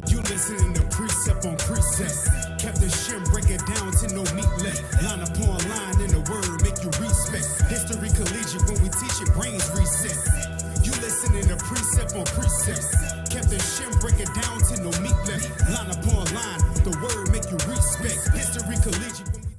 You listening to Precept on Precept. Captain Shim break it down to no meat left. Line upon line in the word make you respect. History collegiate when we teach it, brains reset. You listening to Precept on Precept. Captain Shim break it down to no meat left. Line upon line, the word make you respect. History collegiate when we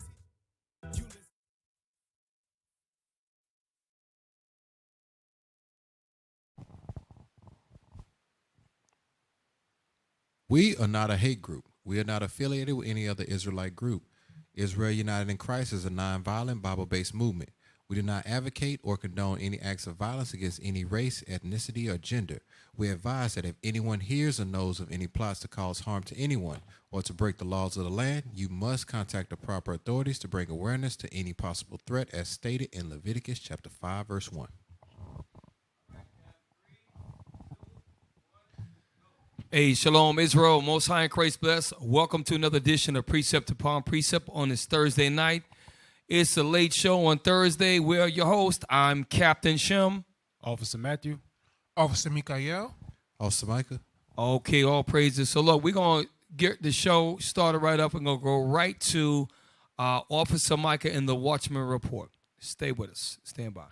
We are not a hate group. We are not affiliated with any other Israelite group. Israel United in Christ is a nonviolent, Bible-based movement. We do not advocate or condone any acts of violence against any race, ethnicity, or gender. We advise that if anyone hears or knows of any plots to cause harm to anyone or to break the laws of the land, you must contact the proper authorities to bring awareness to any possible threat as stated in Leviticus chapter 5, verse 1. Hey, Shalom Israel, Most High in Christ bless. Welcome to another edition of Precept Upon Precept on this Thursday night. It's a late show on Thursday. We're your host. I'm Captain Shim. Officer Matthew. Officer Mikael. Officer Micah. Okay, all praises. So look, we're going to get the show started right up. We're going to go right to Officer Micah in the Watchmen report. Stay with us. Stand by.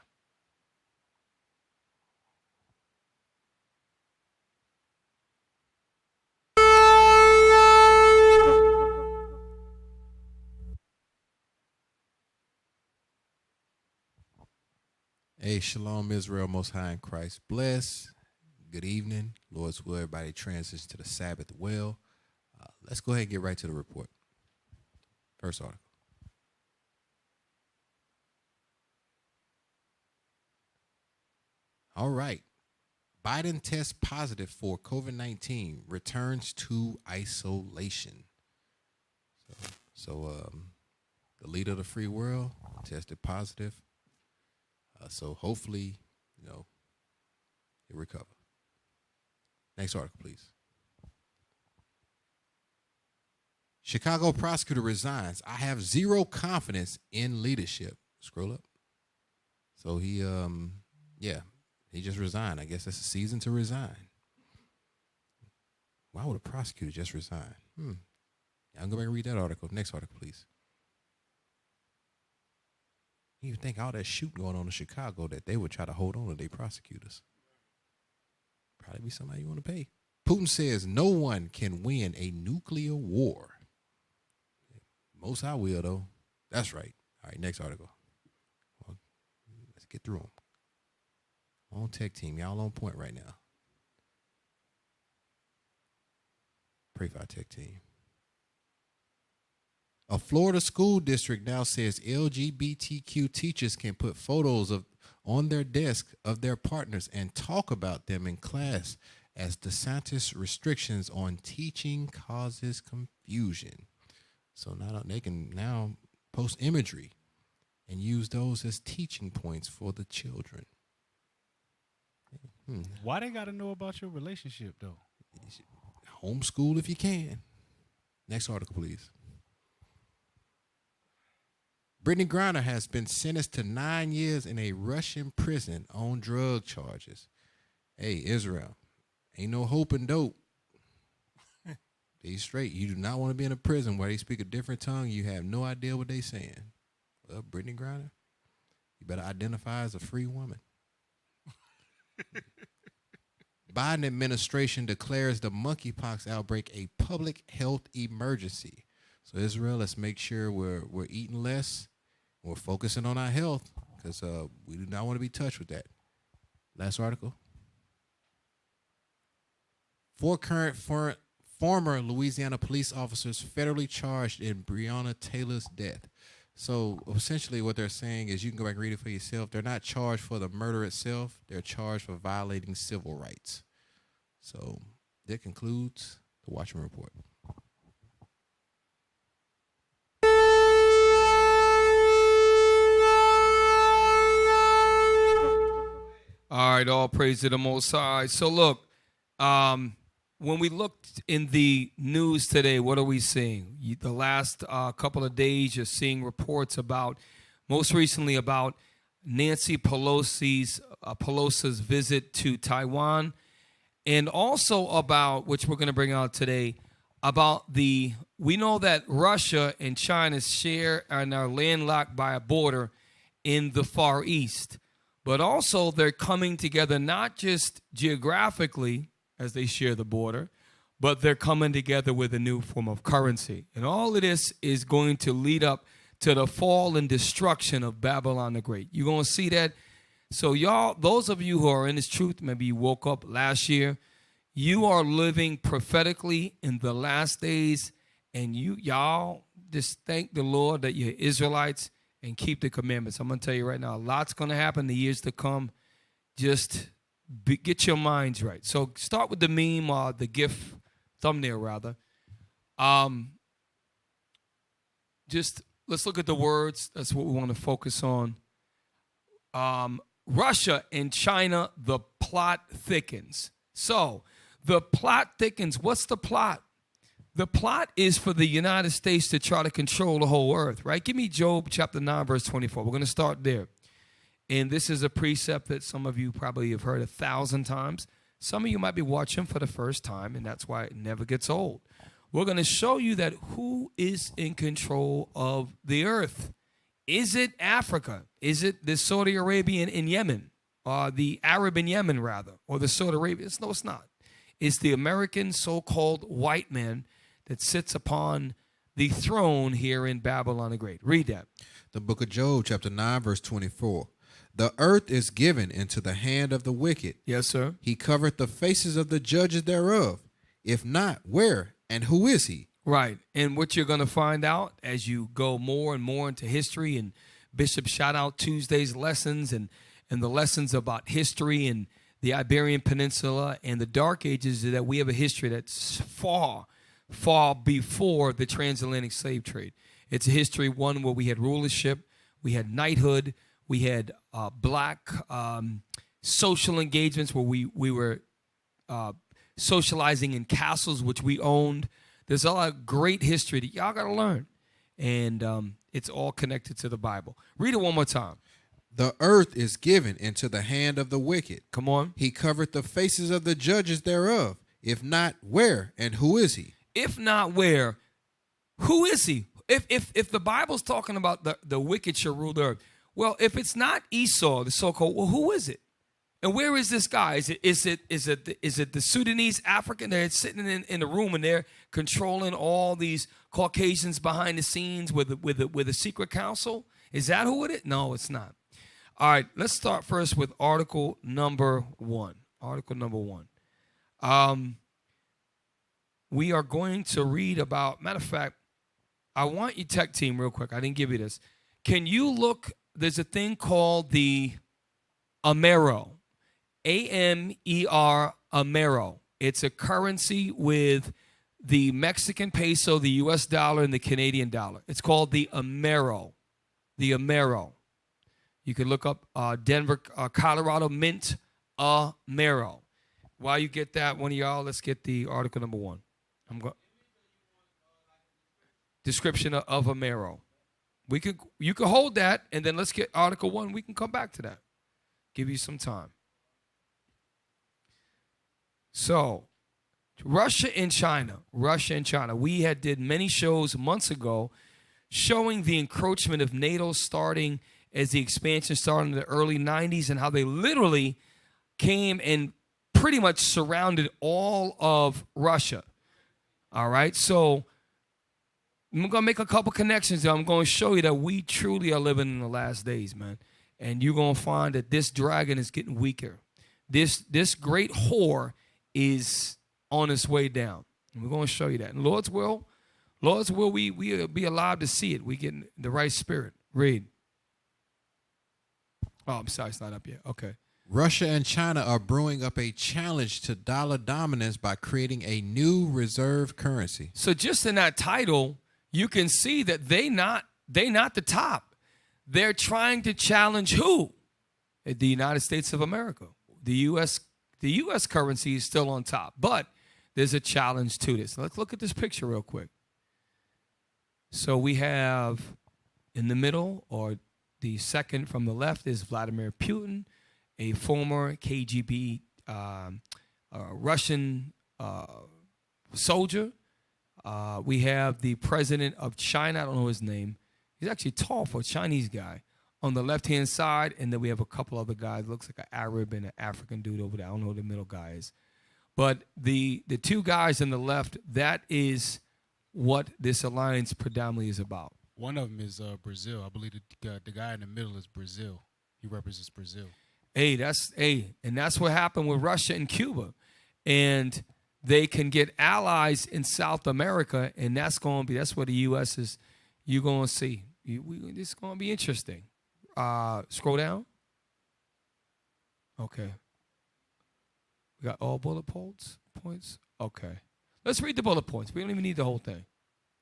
Hey, Shalom Israel, Most High in Christ bless. Good evening. Lord's will, everybody transitions to the Sabbath well. Let's go ahead and get right to the report. First article. All right. Biden tests positive for COVID-19, returns to isolation. So the leader of the free world tested positive. So hopefully, he'll recover. Next article, please. Chicago prosecutor resigns. I have zero confidence in leadership. Scroll up. So he just resigned. I guess that's a season to resign. Why would a prosecutor just resign? I'll go back and read that article. Next article, please. You think all that shooting going on in Chicago that they would try to hold on to their prosecutors? Probably be somebody you want to pay. Putin says no one can win a nuclear war. Most I will, though. That's right. All right, next article. Well, let's get through them. On tech team, y'all on point right now. Pray for our tech team. A Florida school district now says LGBTQ teachers can put photos on their desk of their partners and talk about them in class as DeSantis restrictions on teaching causes confusion. So now they can now post imagery and use those as teaching points for the children. Why they got to know about your relationship, though? Homeschool if you can. Next article, please. Brittany Griner has been sentenced to 9 years in a Russian prison on drug charges. Hey, Israel, ain't no hope in dope. Be straight. You do not want to be in a prison where they speak a different tongue. You have no idea what they saying. Well, Brittany Griner, you better identify as a free woman. Biden administration declares the monkeypox outbreak a public health emergency. So Israel, let's make sure we're eating less. We're focusing on our health because we do not want to be touched with that. Last article. 4 current former Louisiana police officers federally charged in Breonna Taylor's death. So essentially what they're saying is, you can go back and read it for yourself. They're not charged for the murder itself. They're charged for violating civil rights. So that concludes the Watchmen report. All right, all praise to the Most High. So look, when we looked in the news today, what are we seeing? The last couple of days, you're seeing reports about, most recently about Nancy Pelosi's visit to Taiwan, and also about, which we're going to bring out today, about we know that Russia and China share and are landlocked by a border in the Far East, but also they're coming together not just geographically as they share the border, but they're coming together with a new form of currency. And all of this is going to lead up to the fall and destruction of Babylon the Great. You're going to see that. So y'all, those of you who are in this truth, maybe you woke up last year, you are living prophetically in the last days, and y'all just thank the Lord that you're Israelites and keep the commandments. I'm going to tell you right now, a lot's going to happen in the years to come. Just get your minds right. So start with the meme, the GIF thumbnail rather. Just let's look at the words. That's what we want to focus on. Russia and China, the plot thickens. So the plot thickens. What's the plot? The plot is for the United States to try to control the whole earth, right? Give me Job chapter 9, verse 24. We're going to start there. And this is a precept that some of you probably have heard 1,000 times. Some of you might be watching for the first time, and that's why it never gets old. We're going to show you that who is in control of the earth. Is it Africa? Is it the Saudi Arabian in Yemen? Or the Arab in Yemen, rather? Or the Saudi Arabians? No, it's not. It's the American so-called white man that sits upon the throne here in Babylon the Great. Read that. The book of Job, chapter 9, verse 24. The earth is given into the hand of the wicked. Yes, sir. He covereth the faces of the judges thereof. If not, where and who is he? Right. And what you're going to find out as you go more and more into history, and Bishop shout out Tuesday's lessons and the lessons about history and the Iberian Peninsula and the Dark Ages, is that we have a history that's far, far before the transatlantic slave trade. It's a history, one, where we had rulership, we had knighthood, we had black social engagements where we were socializing in castles, which we owned. There's a lot of great history that y'all got to learn. And it's all connected to the Bible. Read it one more time. The earth is given into the hand of the wicked. Come on. He covered the faces of the judges thereof. If not, where and who is he? If not where, who is he? If the Bible's talking about the wicked shall rule the earth, well, if it's not Esau, the so-called, well, who is it? And where is this guy? Is it the Sudanese African that's sitting in the room and they're controlling all these Caucasians behind the scenes with a secret council? Is that who it is? No, it's not. All right, let's start first with article number 1. Article number 1. We are going to read about, matter of fact, I want you tech team real quick. I didn't give you this. Can you look, there's a thing called the Amero. A-M-E-R, Amero. It's a currency with the Mexican peso, the U.S. dollar, and the Canadian dollar. It's called the Amero. The Amero. You can look up Denver, Colorado Mint Amero. While you get that, one of y'all, let's get the article number 1. Description of Amero. You can hold that, and then let's get article 1. We can come back to that. Give you some time. So, Russia and China. We did many shows months ago showing the encroachment of NATO starting as the expansion started in the early 90s and how they literally came and pretty much surrounded all of Russia. All right, so I'm going to make a couple connections there. I'm going to show you that we truly are living in the last days, man. And you're going to find that this dragon is getting weaker. This great whore is on its way down. And we're going to show you that. And Lord's will, we'll be alive to see it. We get in the right spirit. Read. Oh, I'm sorry, it's not up yet. Okay. Russia and China are brewing up a challenge to dollar dominance by creating a new reserve currency. So just in that title, you can see that they not the top. They're trying to challenge who? The United States of America. The U.S. currency is still on top, but there's a challenge to this. Let's look at this picture real quick. So we have in the middle, or the second from the left, is Vladimir Putin, a former KGB Russian soldier. We have the president of China. I don't know his name. He's actually tall for a Chinese guy on the left-hand side. And then we have a couple other guys. Looks like an Arab and an African dude over there. I don't know who the middle guy is. But the two guys on the left, that is what this alliance predominantly is about. One of them is Brazil. I believe the guy in the middle is Brazil. He represents Brazil. And that's what happened with Russia and Cuba. And they can get allies in South America, and that's where the U.S. is. You're going to see. It's going to be interesting. Scroll down. Okay. We got all bullet points? Okay. Let's read the bullet points. We don't even need the whole thing.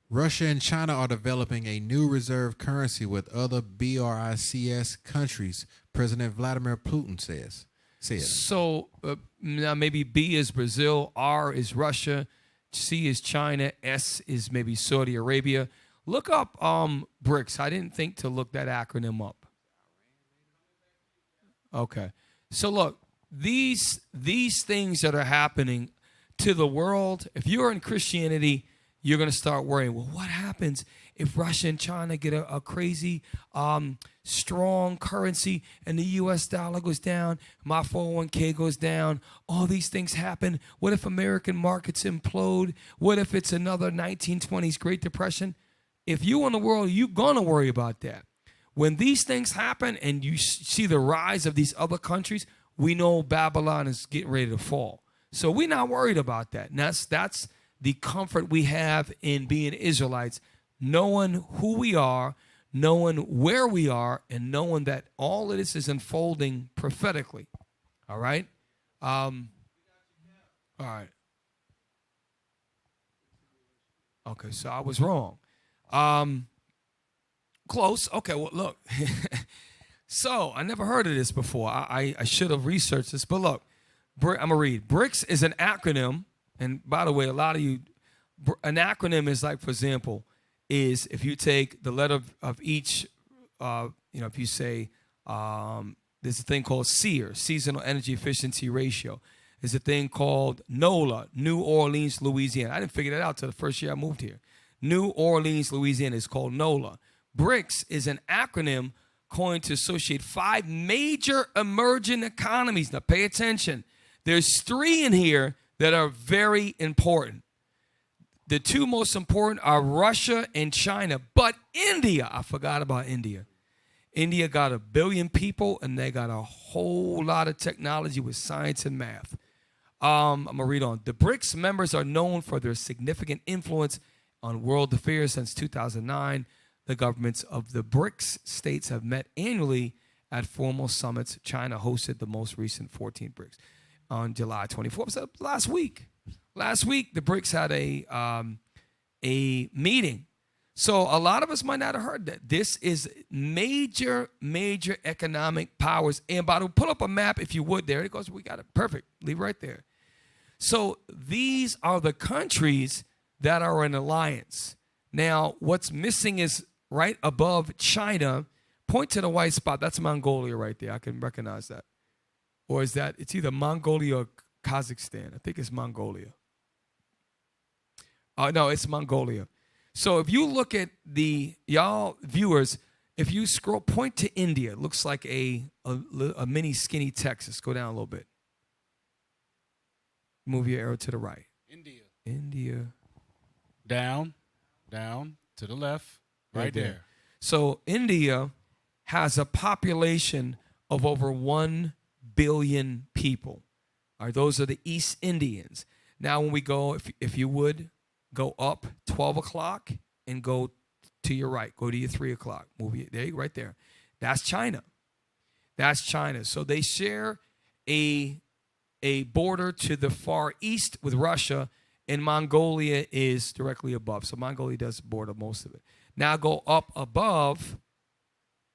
Russia and China are developing a new reserve currency with other BRICS countries, President Vladimir Putin said. So now maybe B is Brazil, R is Russia, C is China, S is maybe Saudi Arabia. Look up BRICS. I didn't think to look that acronym up. Okay. So look, these things that are happening to the world, if you're in Christianity, you're going to start worrying, well, what happens if Russia and China get a crazy, strong currency and the U.S. dollar goes down, my 401k goes down, all these things happen? What if American markets implode? What if it's another 1920s Great Depression? If you in the world, you're going to worry about that. When these things happen and you see the rise of these other countries, we know Babylon is getting ready to fall. So we're not worried about that. And that's the comfort we have in being Israelites, knowing who we are, knowing where we are, and knowing that all of this is unfolding prophetically. All right? All right. Okay, so I was wrong. Close. Okay, well, look. So I never heard of this before. I should have researched this. But look, I'm going to read. BRICS is an acronym. And by the way, a lot of you, an acronym is like, for example, is if you take the letter of each, if you say, there's a thing called SEER, Seasonal Energy Efficiency Ratio. There's a thing called NOLA, New Orleans, Louisiana. I didn't figure that out till the first year I moved here. New Orleans, Louisiana is called NOLA. BRICS is an acronym coined to associate 5 major emerging economies. Now pay attention. There's 3 in here that are very important. The 2 most important are Russia and China. But India, I forgot about India. India got 1 billion people, and they got a whole lot of technology with science and math. I'm going to read on. The BRICS members are known for their significant influence on world affairs. Since 2009, the governments of the BRICS states have met annually at formal summits. China hosted the most recent 14 BRICS on July 24th. So last week, the BRICS had a meeting. So a lot of us might not have heard that. This is major economic powers. And by the way, pull up a map if you would there. It goes, we got it. Perfect. Leave it right there. So these are the countries that are in alliance. Now, what's missing is right above China. Point to the white spot. That's Mongolia right there. I can recognize that. Or is that, it's either Mongolia or Kazakhstan. I think it's Mongolia. No, it's Mongolia. So if you look at y'all viewers, if you scroll, point to India. It looks like a mini skinny Texas. Go down a little bit. Move your arrow to the right. India. Down, to the left, right there. So India has a population of over 1 billion people. All right, those are the East Indians. Now when we go, if you would, go up 12 o'clock and go to your right. Go to your 3 o'clock. Move it. There you go, right there. That's China. So they share a border to the far east with Russia, and Mongolia is directly above. So Mongolia does border most of it. Now go up above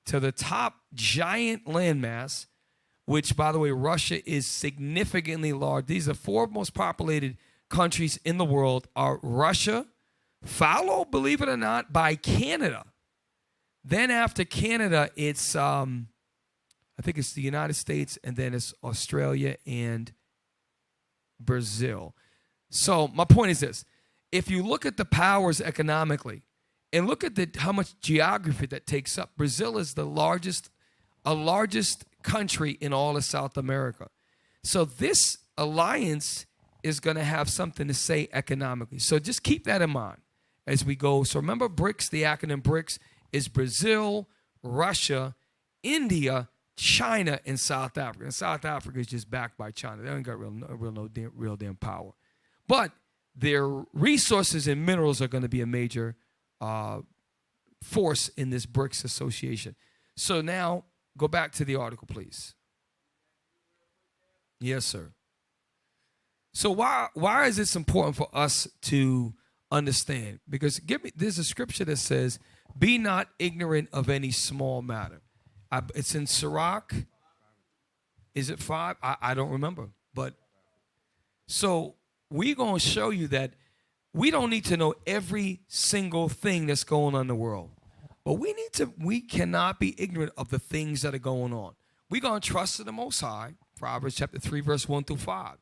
to the top giant landmass, which, by the way, Russia is significantly large. These are 4 most populated countries in the world are Russia, followed, believe it or not, by Canada. Then after Canada, it's, I think it's the United States, and then it's Australia and Brazil. So my point is this. If you look at the powers economically and look at how much geography that takes up, Brazil is the largest country in all of South America. So this alliance is going to have something to say economically. So just keep that in mind as we go. So remember BRICS, the acronym BRICS is Brazil, Russia, India, China, and South Africa. And South Africa is just backed by China. They ain't got real damn power. But their resources and minerals are going to be a major force in this BRICS association. So now go back to the article, please. Yes, sir. So why is this important for us to understand? Because there's a scripture that says, "Be not ignorant of any small matter." It's in Sirach. Is it 5? I don't remember. But so we're going to show you that we don't need to know every single thing that's going on in the world. But we cannot be ignorant of the things that are going on. We're going to trust in the Most High, Proverbs chapter 3, verse 1 through 5.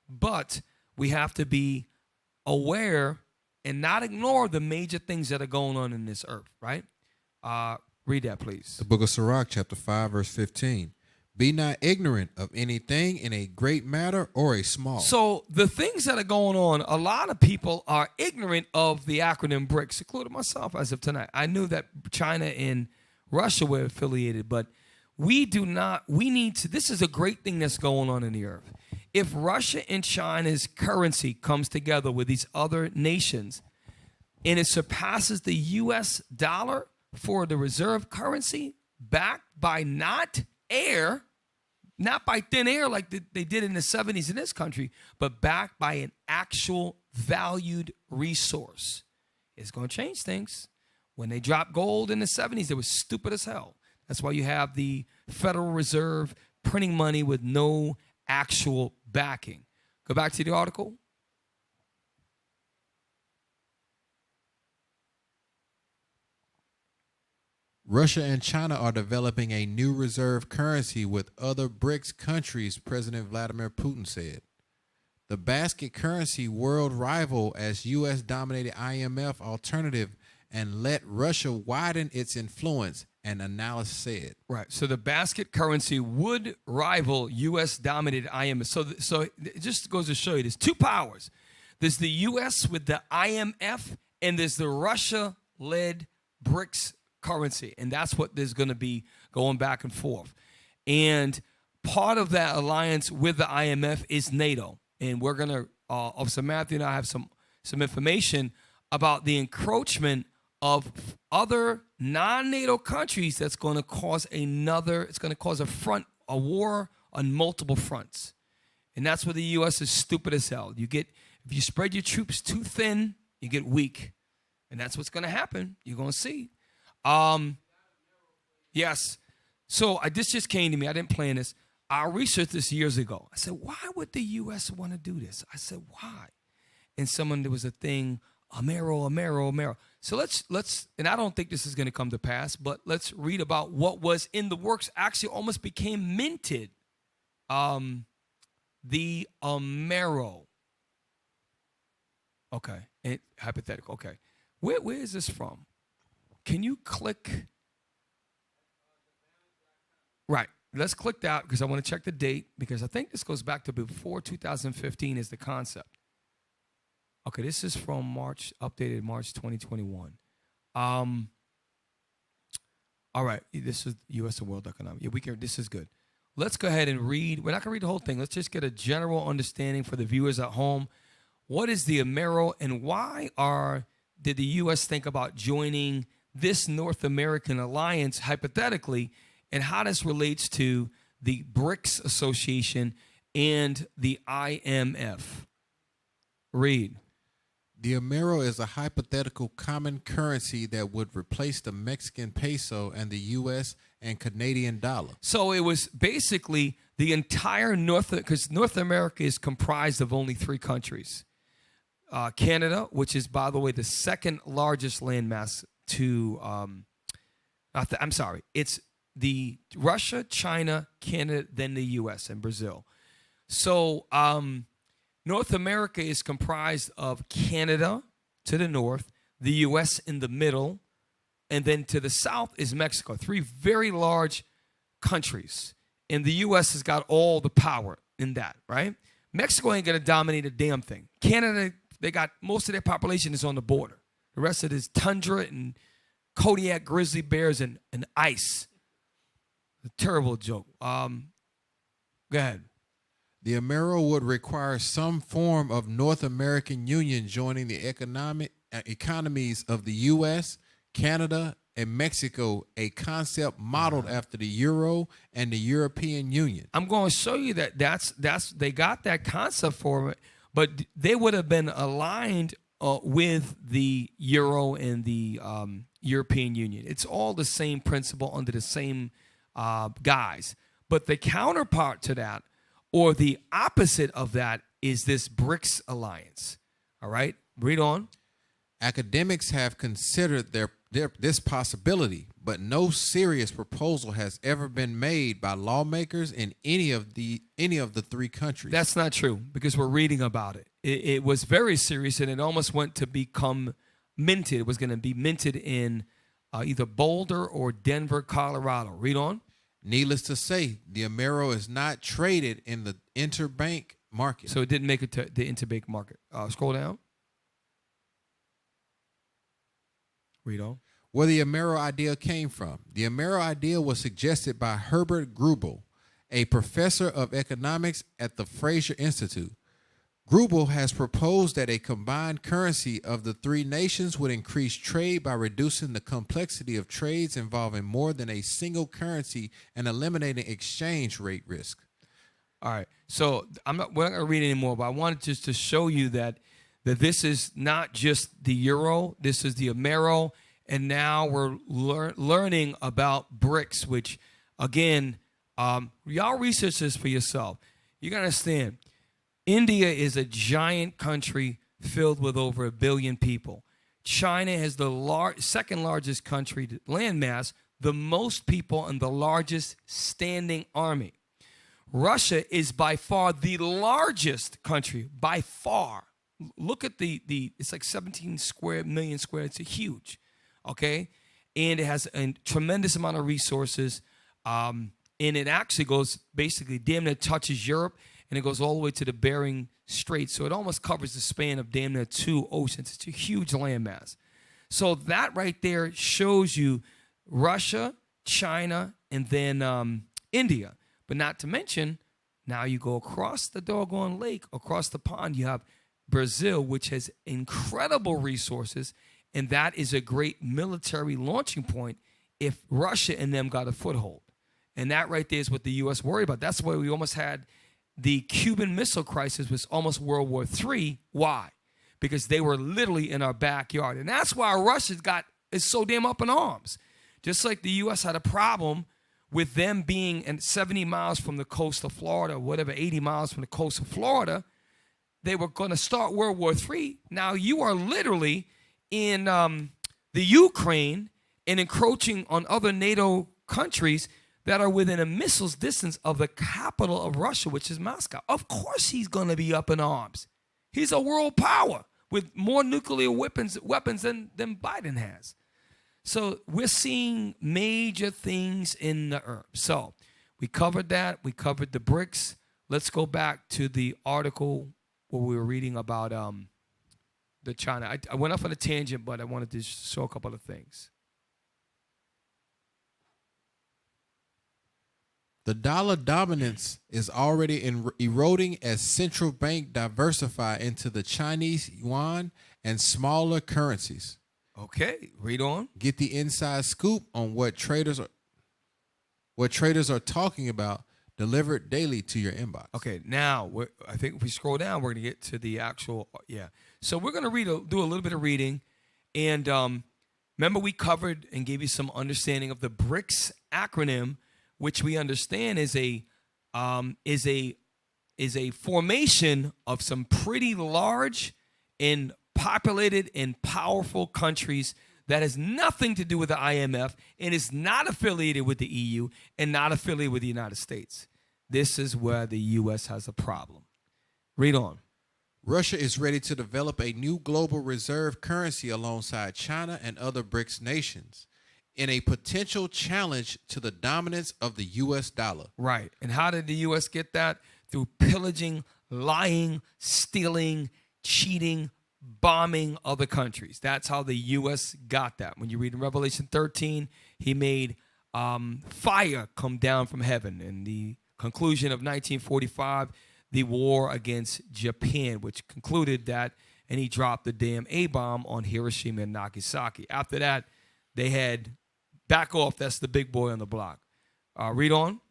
But we have to be aware and not ignore the major things that are going on in this earth, right? Read that, please. The book of Sirach, chapter 5, verse 15. Be not ignorant of anything in a great matter or a small. So the things that are going on, a lot of people are ignorant of the acronym BRICS, including myself as of tonight. I knew that China and Russia were affiliated, but we need to, this is a great thing that's going on in the earth. If Russia and China's currency comes together with these other nations and it surpasses the US dollar for the reserve currency, backed by not by thin air like they did in the 70s in this country, but backed by an actual valued resource, it's going to change things. When they dropped gold in the 70s, they were stupid as hell. That's why you have the Federal Reserve printing money with no actual backing. Go back to the article. Russia and China are developing a new reserve currency with other BRICS countries, President Vladimir Putin said. The basket currency world rival as U.S.-dominated IMF alternative and let Russia widen its influence, an analyst said. Right. So the basket currency would rival U.S.-dominated IMF. So it just goes to show you there's two powers. There's the U.S. with the IMF, and there's the Russia-led BRICS currency, and that's what there's going to be going back and forth. And part of that alliance with the IMF is NATO, and we're going to, Officer Matthew and I have some information about the encroachment of other non-NATO countries that's going to cause a war on multiple fronts. And that's where the U.S. is stupid as hell. If you spread your troops too thin, you get weak. And that's what's going to happen. You're going to see. Yes. So this just came to me. I didn't plan this. I researched this years ago. I said, why would the U.S. want to do this? I said, why? And there was a thing, Amero. So let's, and I don't think this is going to come to pass, but let's read about what was in the works, actually almost became minted. The Amero. Okay. And hypothetical. Okay. Where is this from? Can you click? Right. Let's click that because I want to check the date because I think this goes back to before 2015 is the concept. Okay, this is from updated March 2021. All right, this is U.S. and world economic. Yeah, this is good. Let's go ahead and read. We're not going to read the whole thing. Let's just get a general understanding for the viewers at home. What is the Amero and why did the U.S. think about joining this North American alliance hypothetically, and how this relates to the BRICS Association and the IMF? Read. The Amero is a hypothetical common currency that would replace the Mexican peso and the U.S. and Canadian dollar. So it was basically the entire because North America is comprised of only 3 countries. Canada, which is, by the way, the second largest landmass it's the Russia, China, Canada, then the U.S. and Brazil. So North America is comprised of Canada to the north, the U.S. in the middle, and then to the south is Mexico. 3 very large countries. And the U.S. has got all the power in that, right? Mexico ain't going to dominate a damn thing. Canada, they got most of their population is on the border. The rest of it is tundra and Kodiak grizzly bears and ice. A terrible joke. Go ahead. The Amero would require some form of North American Union joining the economies of the U.S., Canada, and Mexico, a concept modeled after the Euro and the European Union. I'm going to show you that's they got that concept for it, but they would have been aligned with the Euro and the European Union. It's all the same principle under the same guise. But the counterpart to that, or the opposite of that, is this BRICS alliance. All right, read on. Academics have considered this possibility, but no serious proposal has ever been made by lawmakers in any of the 3 countries. That's not true, because we're reading about it. It was very serious, and it almost went to become minted. It was going to be minted in either Boulder or Denver, Colorado. Read on. Needless to say, the Amero is not traded in the interbank market. So it didn't make it to the interbank market. Scroll down. Read on. Where the Amero idea came from. The Amero idea was suggested by Herbert Grubel, a professor of economics at the Fraser Institute. Grubel has proposed that a combined currency of the 3 nations would increase trade by reducing the complexity of trades involving more than a single currency and eliminating exchange rate risk. All right. So we're not going to read anymore, but I wanted just to show you that this is not just the Euro, this is the Amero, and now we're learning about BRICS, which, again, y'all research this for yourself. You got to understand, India is a giant country filled with over 1 billion people. China has the second largest country landmass, the most people, and the largest standing army. Russia is by far the largest country, by far. Look at it's like 17 million square. It's huge, okay? And it has a tremendous amount of resources. And it actually goes basically damn near touches Europe, and it goes all the way to the Bering Strait. So it almost covers the span of damn near 2 oceans. It's a huge landmass. So that right there shows you Russia, China, and then India. But not to mention, now you go across the doggone lake, across the pond, you have Brazil, which has incredible resources, and that is a great military launching point if Russia and them got a foothold. And that right there is what the U.S. worried about. That's why we almost had the Cuban Missile Crisis, was almost World War III. Why? Because they were literally in our backyard. And that's why Russia is so damn up in arms. Just like the U.S. had a problem with them being 70 miles from the coast of Florida, or whatever, 80 miles from the coast of Florida, they were going to start World War III. Now you are literally in the Ukraine and encroaching on other NATO countries that are within a missile's distance of the capital of Russia, which is Moscow. Of course he's going to be up in arms. He's a world power with more nuclear weapons than Biden has. So we're seeing major things in the earth. So we covered that. We covered the BRICS. Let's go back to the article where we were reading about the China. I went off on a tangent, but I wanted to show a couple of things. The dollar dominance is already eroding as central banks diversify into the Chinese yuan and smaller currencies. Okay, read on. Get the inside scoop on what traders are talking about, delivered daily to your inbox. Okay, now I think if we scroll down, we're going to get to the actual, So we're going to do a little bit of reading, and remember we covered and gave you some understanding of the BRICS acronym, which we understand is a formation of some pretty large and populated and powerful countries that has nothing to do with the IMF and is not affiliated with the EU and not affiliated with the United States. This is where the U.S. has a problem. Read on. Russia is ready to develop a new global reserve currency alongside China and other BRICS nations in a potential challenge to the dominance of the U.S. dollar. Right. And how did the U.S. get that? Through pillaging, lying, stealing, cheating, bombing other countries. That's how the U.S. got that. When you read in Revelation 13, he made fire come down from heaven. In the conclusion of 1945, the war against Japan, which concluded that, and he dropped the damn A-bomb on Hiroshima and Nagasaki. After that, they had back off. That's the big boy on the block. Read on.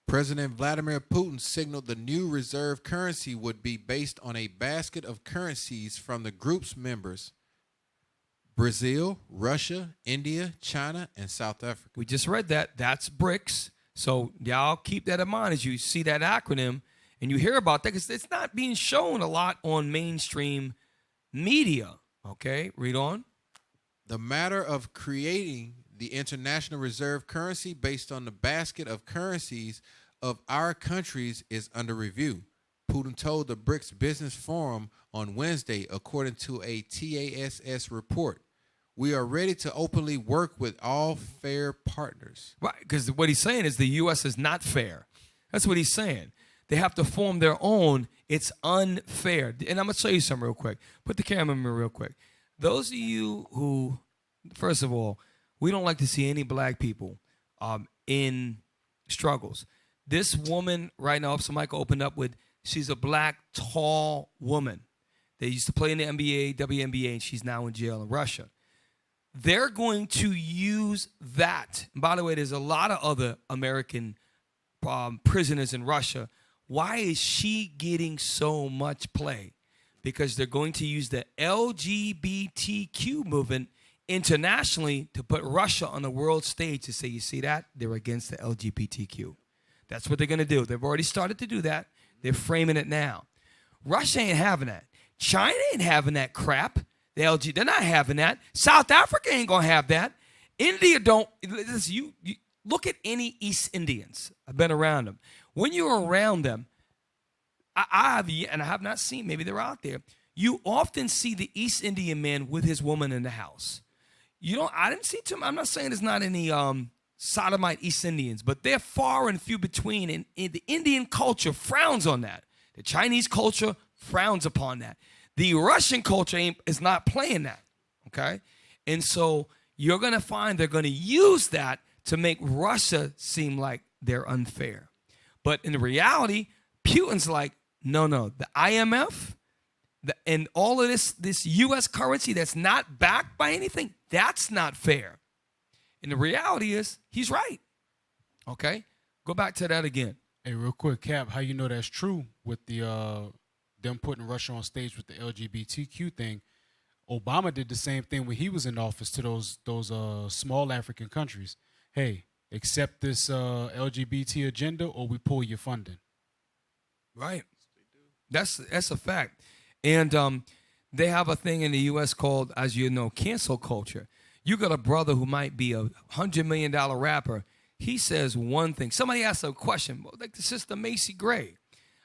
President Vladimir Putin signaled the new reserve currency would be based on a basket of currencies from the group's members: Brazil, Russia, India, China, and South Africa. We just read that. That's BRICS. So y'all keep that in mind as you see that acronym and you hear about that, because it's not being shown a lot on mainstream media. Okay, read on. The matter of creating the international reserve currency based on the basket of currencies of our countries is under review, Putin told the BRICS Business Forum on Wednesday, according to a TASS report. We are ready to openly work with all fair partners. Right, because what he's saying is the U.S. is not fair. That's what he's saying. They have to form their own. It's unfair. And I'm going to show you something real quick. Put the camera on me real quick. Those of you who, first of all, we don't like to see any black people in struggles. This woman right now, somebody opened up with, she's a black, tall woman. They used to play in the NBA, WNBA, and she's now in jail in Russia. They're going to use that. And by the way, there's a lot of other American prisoners in Russia. Why is she getting so much play? Because they're going to use the LGBTQ movement internationally to put Russia on the world stage to say, you see that? They're against the LGBTQ. That's what they're going to do. They've already started to do that. They're framing it now. Russia ain't having that. China ain't having that crap. They're not having that. South Africa ain't going to have that. India don't. Listen, you look at any East Indians. I've been around them. When you're around them, I have not seen, maybe they're out there, you often see the East Indian man with his woman in the house. I didn't see too much. I'm not saying there's not any sodomite East Indians, but they're far and few between, and the Indian culture frowns on that. The Chinese culture frowns upon that. The Russian culture is not playing that, okay? And so you're going to find they're going to use that to make Russia seem like they're unfair. But in reality, Putin's like, no, the IMF and all of this U.S. currency that's not backed by anything, that's not fair. And the reality is he's right, okay? Go back to that again. Hey, real quick, Cap, how you know that's true with the them putting Russia on stage with the LGBTQ thing? Obama did the same thing when he was in office to those small African countries. Hey, accept this LGBT agenda or we pull your funding. Right. That's a fact. And they have a thing in the U.S. called, as you know, cancel culture. You got a brother who might be a $100 million rapper. He says one thing. Somebody asked a question, like the sister Macy Gray.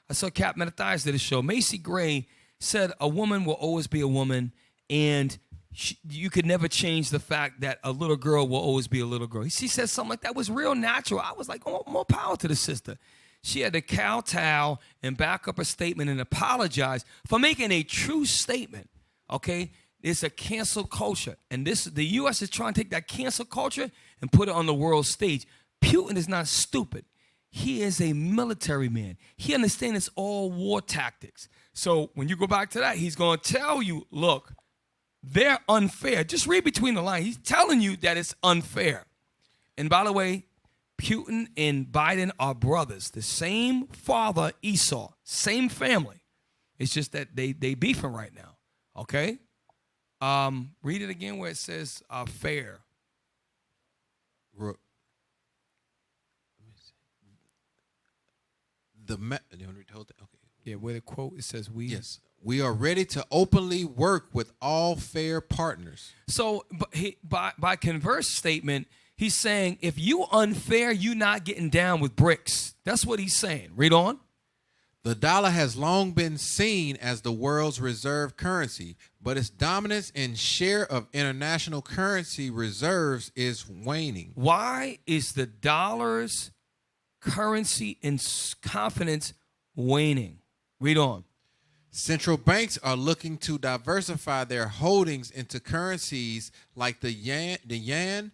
I saw Cap Mattathias did a show. Macy Gray said a woman will always be a woman, and you could never change the fact that a little girl will always be a little girl. She said something like that was real natural. I was like, oh, more power to the sister. She had to kowtow and back up her statement and apologize for making a true statement, okay? It's a cancel culture. And the U.S. is trying to take that cancel culture and put it on the world stage. Putin is not stupid. He is a military man. He understands it's all war tactics. So when you go back to that, he's going to tell you, look, they're unfair. Just read between the lines. He's telling you that it's unfair. And by the way, Putin and Biden are brothers. The same father, Esau, same family. It's just that they beefing right now, okay? Read it again where it says fair. Okay. Yeah, where the quote, it says we. Yes. We are ready to openly work with all fair partners. So by converse statement, he's saying if you unfair, you not getting down with BRICS. That's what he's saying. Read on. The dollar has long been seen as the world's reserve currency, but its dominance and share of international currency reserves is waning. Why is the dollar's currency and confidence waning? Read on. Central banks are looking to diversify their holdings into currencies like the yen,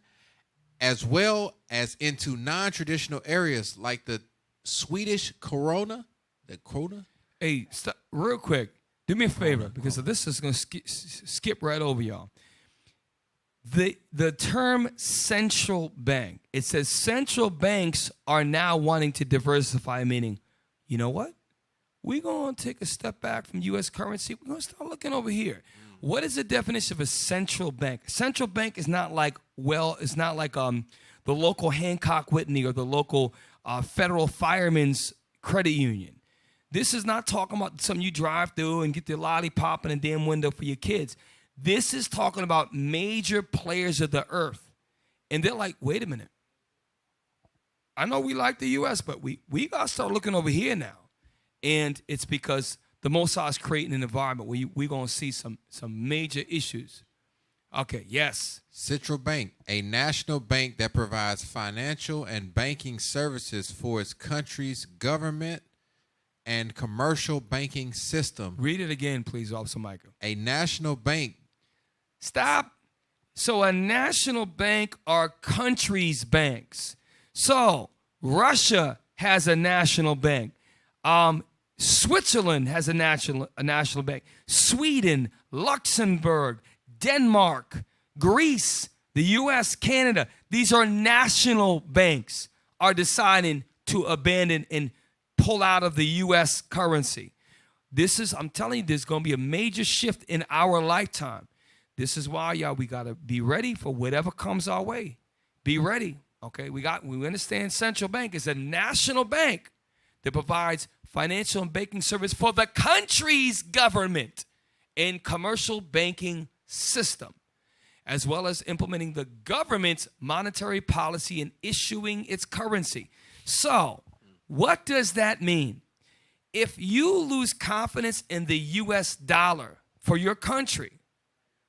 as well as into non-traditional areas like the Swedish krona. The krona? Hey, stop, real quick. Do me a favor, because this is going to skip right over y'all. The term central bank, it says central banks are now wanting to diversify, meaning, you know what? We're going to take a step back from U.S. currency. We're going to start looking over here. What is the definition of a central bank? A central bank is not like, the local Hancock Whitney or the local federal fireman's credit union. This is not talking about something you drive through and get the lollipop in a damn window for your kids. This is talking about major players of the earth. And they're like, wait a minute. I know we like the U.S., but we got to start looking over here now. And it's because the Mossad is creating an environment where we're going to see some major issues. Okay, yes. Central Bank, a national bank that provides financial and banking services for its country's government and commercial banking system. Read it again, please, Officer Michael. A national bank. Stop. So a national bank are countries' banks. So Russia has a national bank. Switzerland has a national bank. Sweden, Luxembourg, Denmark, Greece, the U.S., Canada. These are national banks are deciding to abandon and pull out of the U.S. currency. I'm telling you, there's going to be a major shift in our lifetime. This is why, y'all, we got to be ready for whatever comes our way. Be ready, okay? We understand central bank is a national bank that provides financial and banking service for the country's government and commercial banking system, as well as implementing the government's monetary policy and issuing its currency. So, what does that mean? If you lose confidence in the U.S. dollar for your country,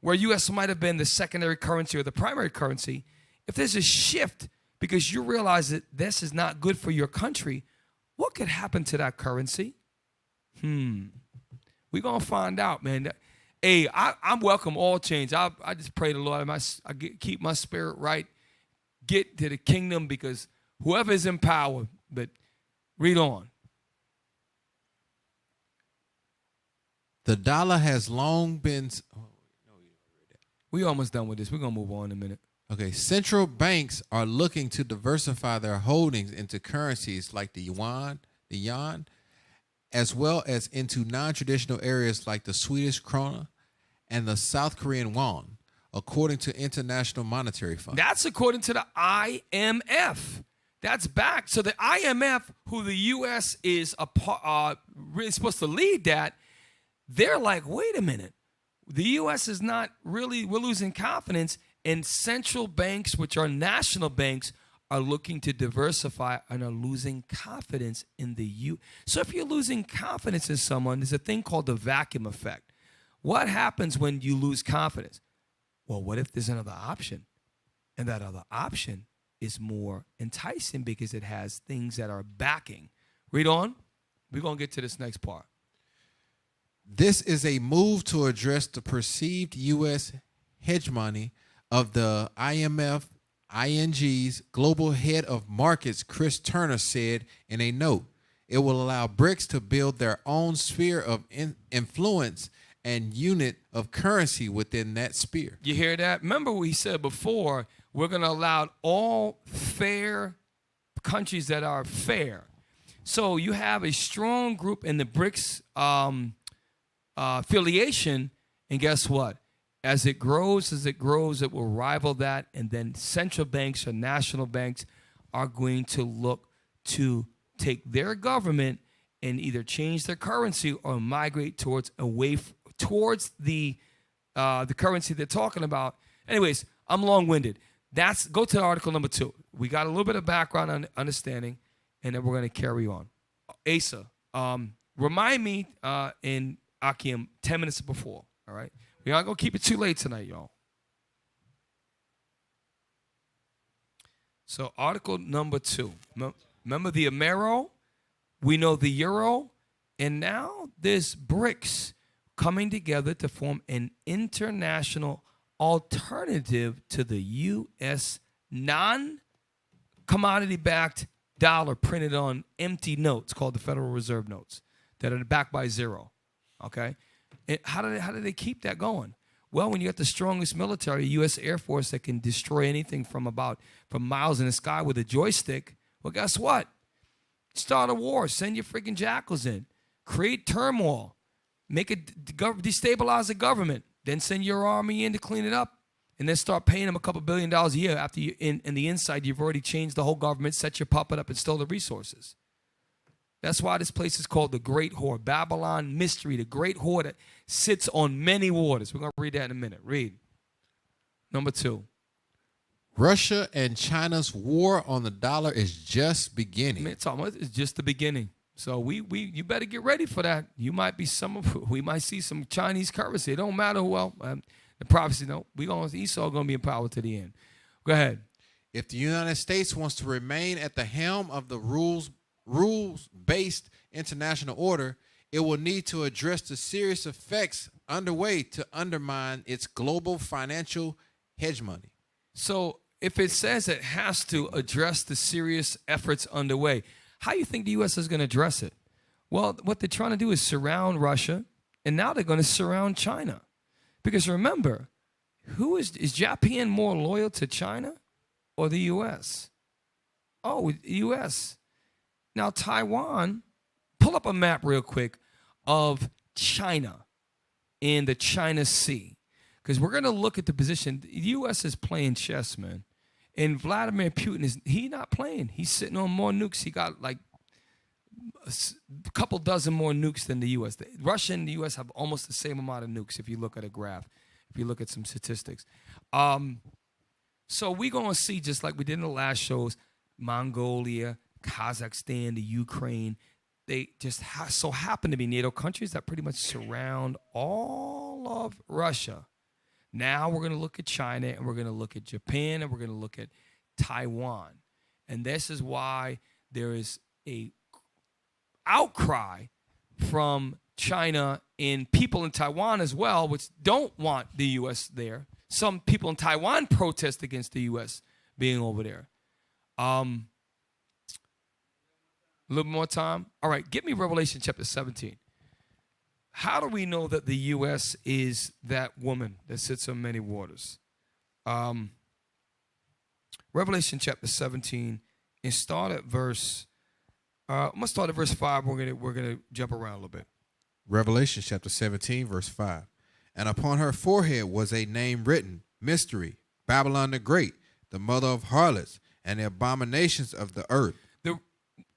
where U.S. might have been the secondary currency or the primary currency, if there's a shift because you realize that this is not good for your country, what could happen to that currency? We're going to find out, man. Hey, I welcome all change. I just pray the Lord, keep my spirit right, get to the kingdom, because whoever is in power, but read on. The dollar has long been. We almost done with this. We're going to move on in a minute. Okay, central banks are looking to diversify their holdings into currencies like the yuan, as well as into non-traditional areas like the Swedish krona and the South Korean won, according to International Monetary Fund. That's according to the IMF. That's back. So the IMF, who the U.S. is really supposed to lead that, they're like, wait a minute. The U.S. is not really, we're losing confidence, and central banks, which are national banks, are looking to diversify and are losing confidence in the U. So if you're losing confidence in someone, there's a thing called the vacuum effect. What happens when you lose confidence? Well, what if there's another option? And that other option is more enticing because it has things that are backing. Read on. We're going to get to this next part. This is a move to address the perceived U.S. hegemony of the ING's global head of markets, Chris Turner, said in a note. It will allow BRICS to build their own sphere of influence and unit of currency within that sphere. You hear that? Remember we said before, we're going to allow all fair countries that are fair. So you have a strong group in the BRICS affiliation, and guess what? As it grows, it will rival that, and then central banks or national banks are going to look to take their government and either change their currency or migrate towards the currency they're talking about. Anyways, I'm long-winded. Go to article number 2. We got a little bit of background on understanding, and then we're going to carry on. Asa, remind me in Akim 10 minutes before. All right. We aren't going to keep it too late tonight, y'all. So article number 2. Remember the Amero? We know the Euro. And now there's BRICS coming together to form an international alternative to the U.S. non-commodity-backed dollar printed on empty notes called the Federal Reserve notes that are backed by zero. Okay? And how do they keep that going? Well, when you got the strongest military, U.S. Air Force, that can destroy anything from miles in the sky with a joystick, well, guess what? Start a war. Send your freaking jackals in. Create turmoil. Make it destabilize the government. Then send your army in to clean it up. And then start paying them a couple $2 billion a year after you, in the inside, you've already changed the whole government, set your puppet up, and stole the resources. That's why this place is called the Great Whore. Babylon Mystery, the Great Whore that sits on many waters. We're going to read that in a minute. Read. Number 2. Russia and China's war on the dollar is just beginning. Man, it's just the beginning. So you better get ready for that. We might see some Chinese currency. It don't matter who else. The prophecy, Esau going to be in power to the end. Go ahead. If the United States wants to remain at the helm of the rules-based international order, it will need to address the serious effects underway to undermine its global financial hegemony. So if it says it has to address the serious efforts underway, how do you think the U.S. is going to address it? Well, what they're trying to do is surround Russia, and now they're going to surround China. Because remember, is Japan more loyal to China or the U.S.? Oh, the U.S. Now, Taiwan, pull up a map real quick of China and the China Sea. Because we're going to look at the position. The U.S. is playing chess, man. And Vladimir Putin, he's not playing. He's sitting on more nukes. He got like a couple dozen more nukes than the U.S. Russia and the U.S. have almost the same amount of nukes if you look at a graph, if you look at some statistics. So we're going to see, just like we did in the last shows, Mongolia, Kazakhstan, the Ukraine, they just so happen to be NATO countries that pretty much surround all of Russia. Now we're going to look at China, and we're going to look at Japan, and we're going to look at Taiwan. And this is why there is a outcry from China and people in Taiwan as well, which don't want the U.S. there. Some people in Taiwan protest against the U.S. being over there. A little more time. All right, give me Revelation chapter 17. How do we know that the U.S. is that woman that sits on many waters? Revelation chapter 17, and start at verse. I'm gonna start at verse 5. We're gonna jump around a little bit. Revelation chapter 17, verse 5. And upon her forehead was a name written, Mystery, Babylon the Great, the mother of harlots, and the abominations of the earth.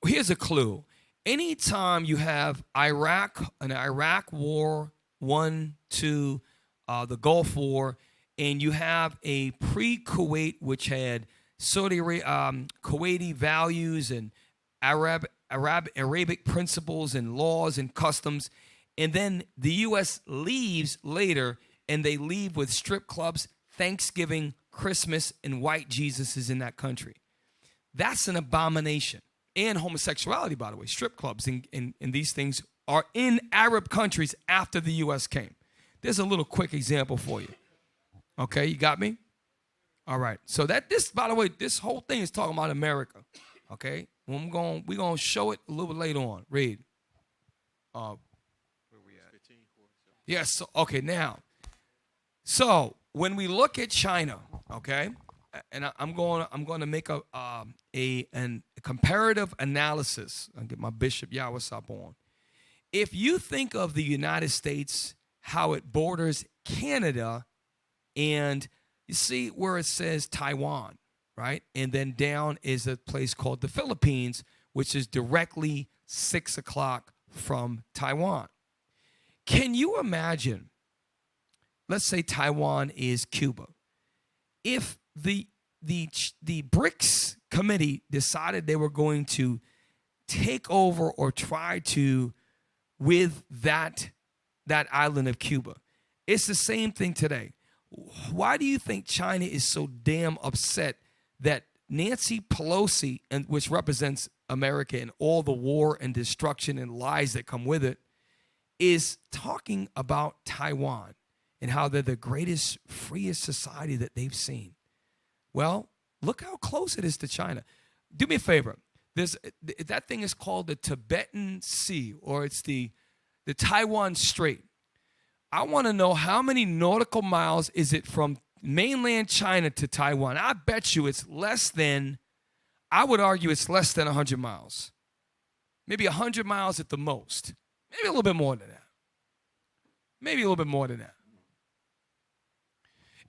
Here's a clue. Anytime you have an Iraq war, 1, 2, the Gulf War, and you have a pre-Kuwait which had Kuwaiti values and Arabic principles and laws and customs, and then the U.S. leaves later, and they leave with strip clubs, Thanksgiving, Christmas, and white Jesus is in that country. That's an abomination. And homosexuality, by the way, strip clubs and these things are in Arab countries after the U.S. came. There's a little quick example for you. Okay, you got me? All right. So by the way, this whole thing is talking about America. Okay, we're gonna show it a little bit later on. Read. Where we at? 15. Yes. So, okay. Now, so when we look at China, okay. And I'm going to make a comparative analysis. I'll get my Bishop Yawasop on. If you think of the United States, how it borders Canada, and you see where it says Taiwan, right? And then down is a place called the Philippines, which is directly 6 o'clock from Taiwan. Can you imagine, let's say Taiwan is Cuba. If the BRICS committee decided they were going to take over or try to with that island of Cuba. It's the same thing today. Why do you think China is so damn upset that Nancy Pelosi, and which represents America and all the war and destruction and lies that come with it, is talking about Taiwan and how they're the greatest, freest society that they've seen? Well, look how close it is to China. Do me a favor. That thing is called the Tibetan Sea, or it's the Taiwan Strait. I want to know how many nautical miles is it from mainland China to Taiwan. I bet you it's less than, I would argue it's less than 100 miles. Maybe 100 miles at the most. Maybe a little bit more than that. Maybe a little bit more than that.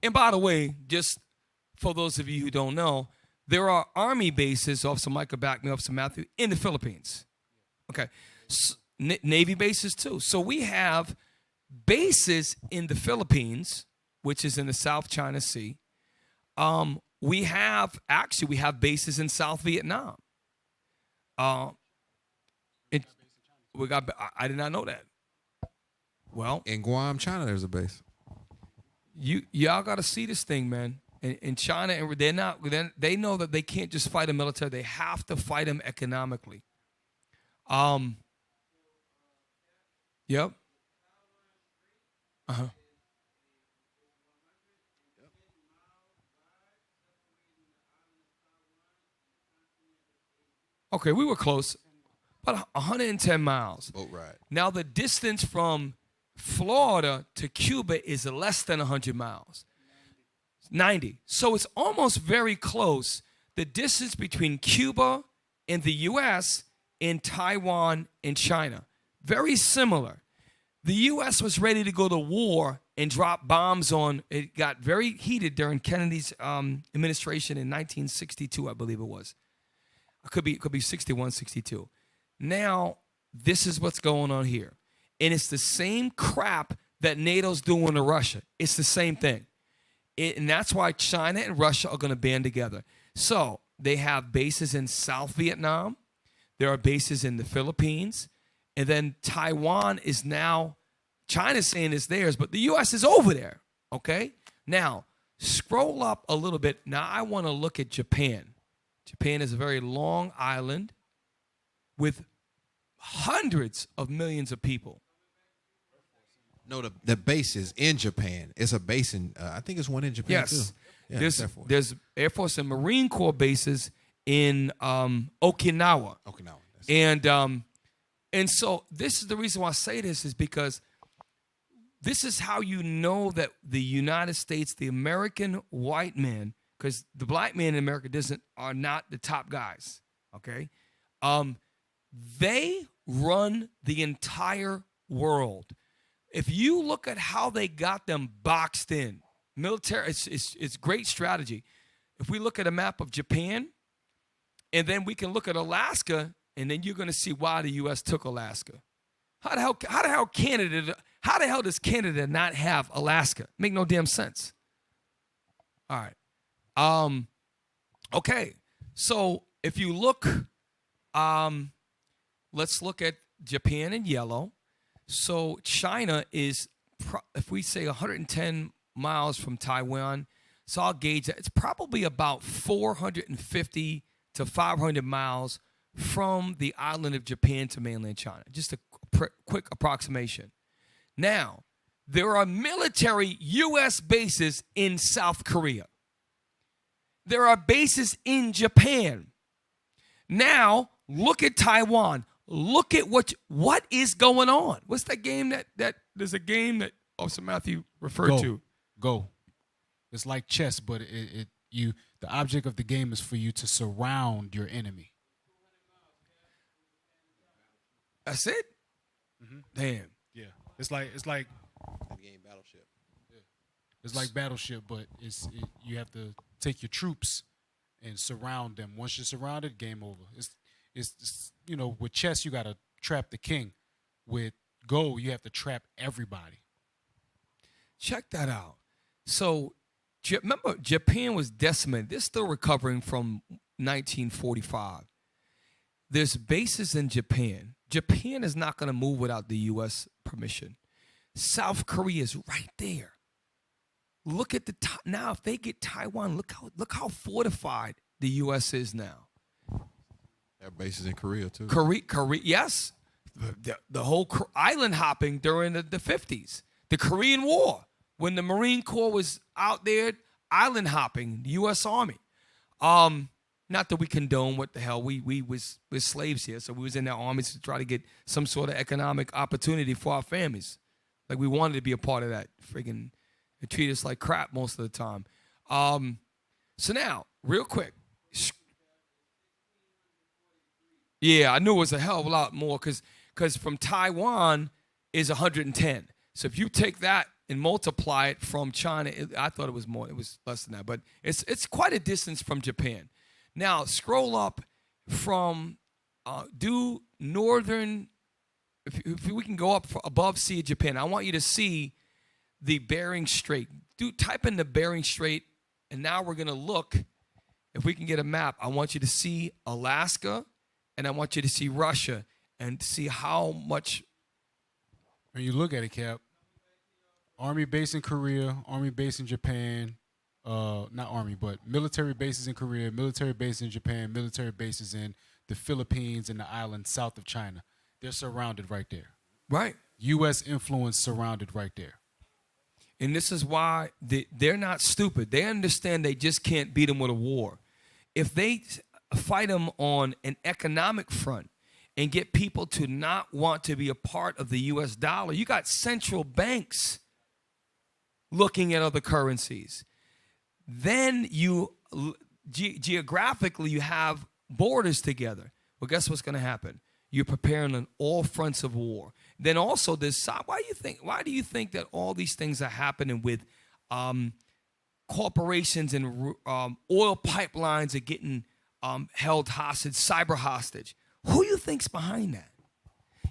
And by the way, just for those of you who don't know, there are army bases, Officer Micah back me, Officer Matthew, in the Philippines. Okay. So, Navy bases too. So we have bases in the Philippines, which is in the South China Sea. We have bases in South Vietnam. I did not know that. Well, In Guam, China, there's a base. y'all got to see this thing, man. In China, and they know that they can't just fight them military. They have to fight them economically. Yep. Uh-huh. Okay, we were close. About 110 miles. Boat ride. Now, the distance from Florida to Cuba is less than 100 miles. 90. So it's almost very close. The distance between Cuba and the U.S. and Taiwan and China. Very similar. The U.S. was ready to go to war and drop bombs on. It got very heated during Kennedy's administration in 1962, I believe it was. It could be 61, 62. Now, this is what's going on here. And it's the same crap that NATO's doing to Russia. It's the same thing. And that's why China and Russia are going to band together. So they have bases in South Vietnam. There are bases in the Philippines. And then Taiwan is now, China's saying it's theirs, but the U.S. is over there. Okay? Now, scroll up a little bit. Now, I want to look at Japan. Japan is a very long island with hundreds of millions of people. No, the base is in Japan. It's a base in, I think it's one in Japan Yes. too. Yeah, There's Air Force and Marine Corps bases in Okinawa. Okinawa. And so this is the reason why I say this, is because this is how you know that the United States, the American white man, because the black man in America are not the top guys, okay? They run the entire world. If you look at how they got them boxed in, military, it's great strategy. If we look at a map of Japan, and then we can look at Alaska, and then you're going to see why the U.S. took Alaska. How the hell does Canada not have Alaska? Make no damn sense. All right. Okay. So if you look, let's look at Japan in yellow. So China is, if we say 110 miles from Taiwan, so I'll gauge that. It's probably about 450 to 500 miles from the island of Japan to mainland China. Just a quick approximation. Now, there are military U.S. bases in South Korea. There are bases in Japan. Now, look at Taiwan. Look at what is going on. What's that game that there's a game that Officer Matthew referred to? Go. It's like chess, but the object of the game is for you to surround your enemy. That's it? Mm-hmm. Damn. Yeah. It's like Game Battleship. Yeah. It's like Battleship, but you have to take your troops and surround them. Once you're surrounded, game over. It's with chess you got to trap the king. With Go, you have to trap everybody. Check that out. So, remember, Japan was decimated. They're still recovering from 1945. There's bases in Japan. Japan is not going to move without the U.S. permission. South Korea is right there. Look at now. If they get Taiwan, look how fortified the U.S. is now. Their bases in Korea too. Korea, yes. The whole island hopping during the 50s, the Korean War, when the Marine Corps was out there island hopping, the U.S. Army. Not that we condone what the hell, we was slaves here, so we was in their armies to try to get some sort of economic opportunity for our families. Like we wanted to be a part of that. Friggin', they treat us like crap most of the time. So now, real quick. Yeah, I knew it was a hell of a lot more because from Taiwan is 110. So if you take that and multiply it from China, I thought it was more. It was less than that, but it's quite a distance from Japan. Now scroll up from do northern. If we can go up above Sea of Japan, I want you to see the Bering Strait. Type in the Bering Strait, and now we're gonna look. If we can get a map, I want you to see Alaska. And I want you to see Russia and see how much. When you look at it, Cap, Army base in Korea, Army base in Japan, not Army, but military bases in Korea, military bases in Japan, military bases in the Philippines and the islands south of China. They're surrounded right there. Right. U.S. influence surrounded right there. And this is why they're not stupid. They understand they just can't beat them with a war. If they fight them on an economic front and get people to not want to be a part of the U.S. dollar, you got central banks looking at other currencies. Then you geographically you have borders together. Well, guess what's going to happen? You're preparing on all fronts of war. Then also this side. Why do you think that all these things are happening with corporations and oil pipelines are getting held hostage, cyber hostage? Who you think's behind that?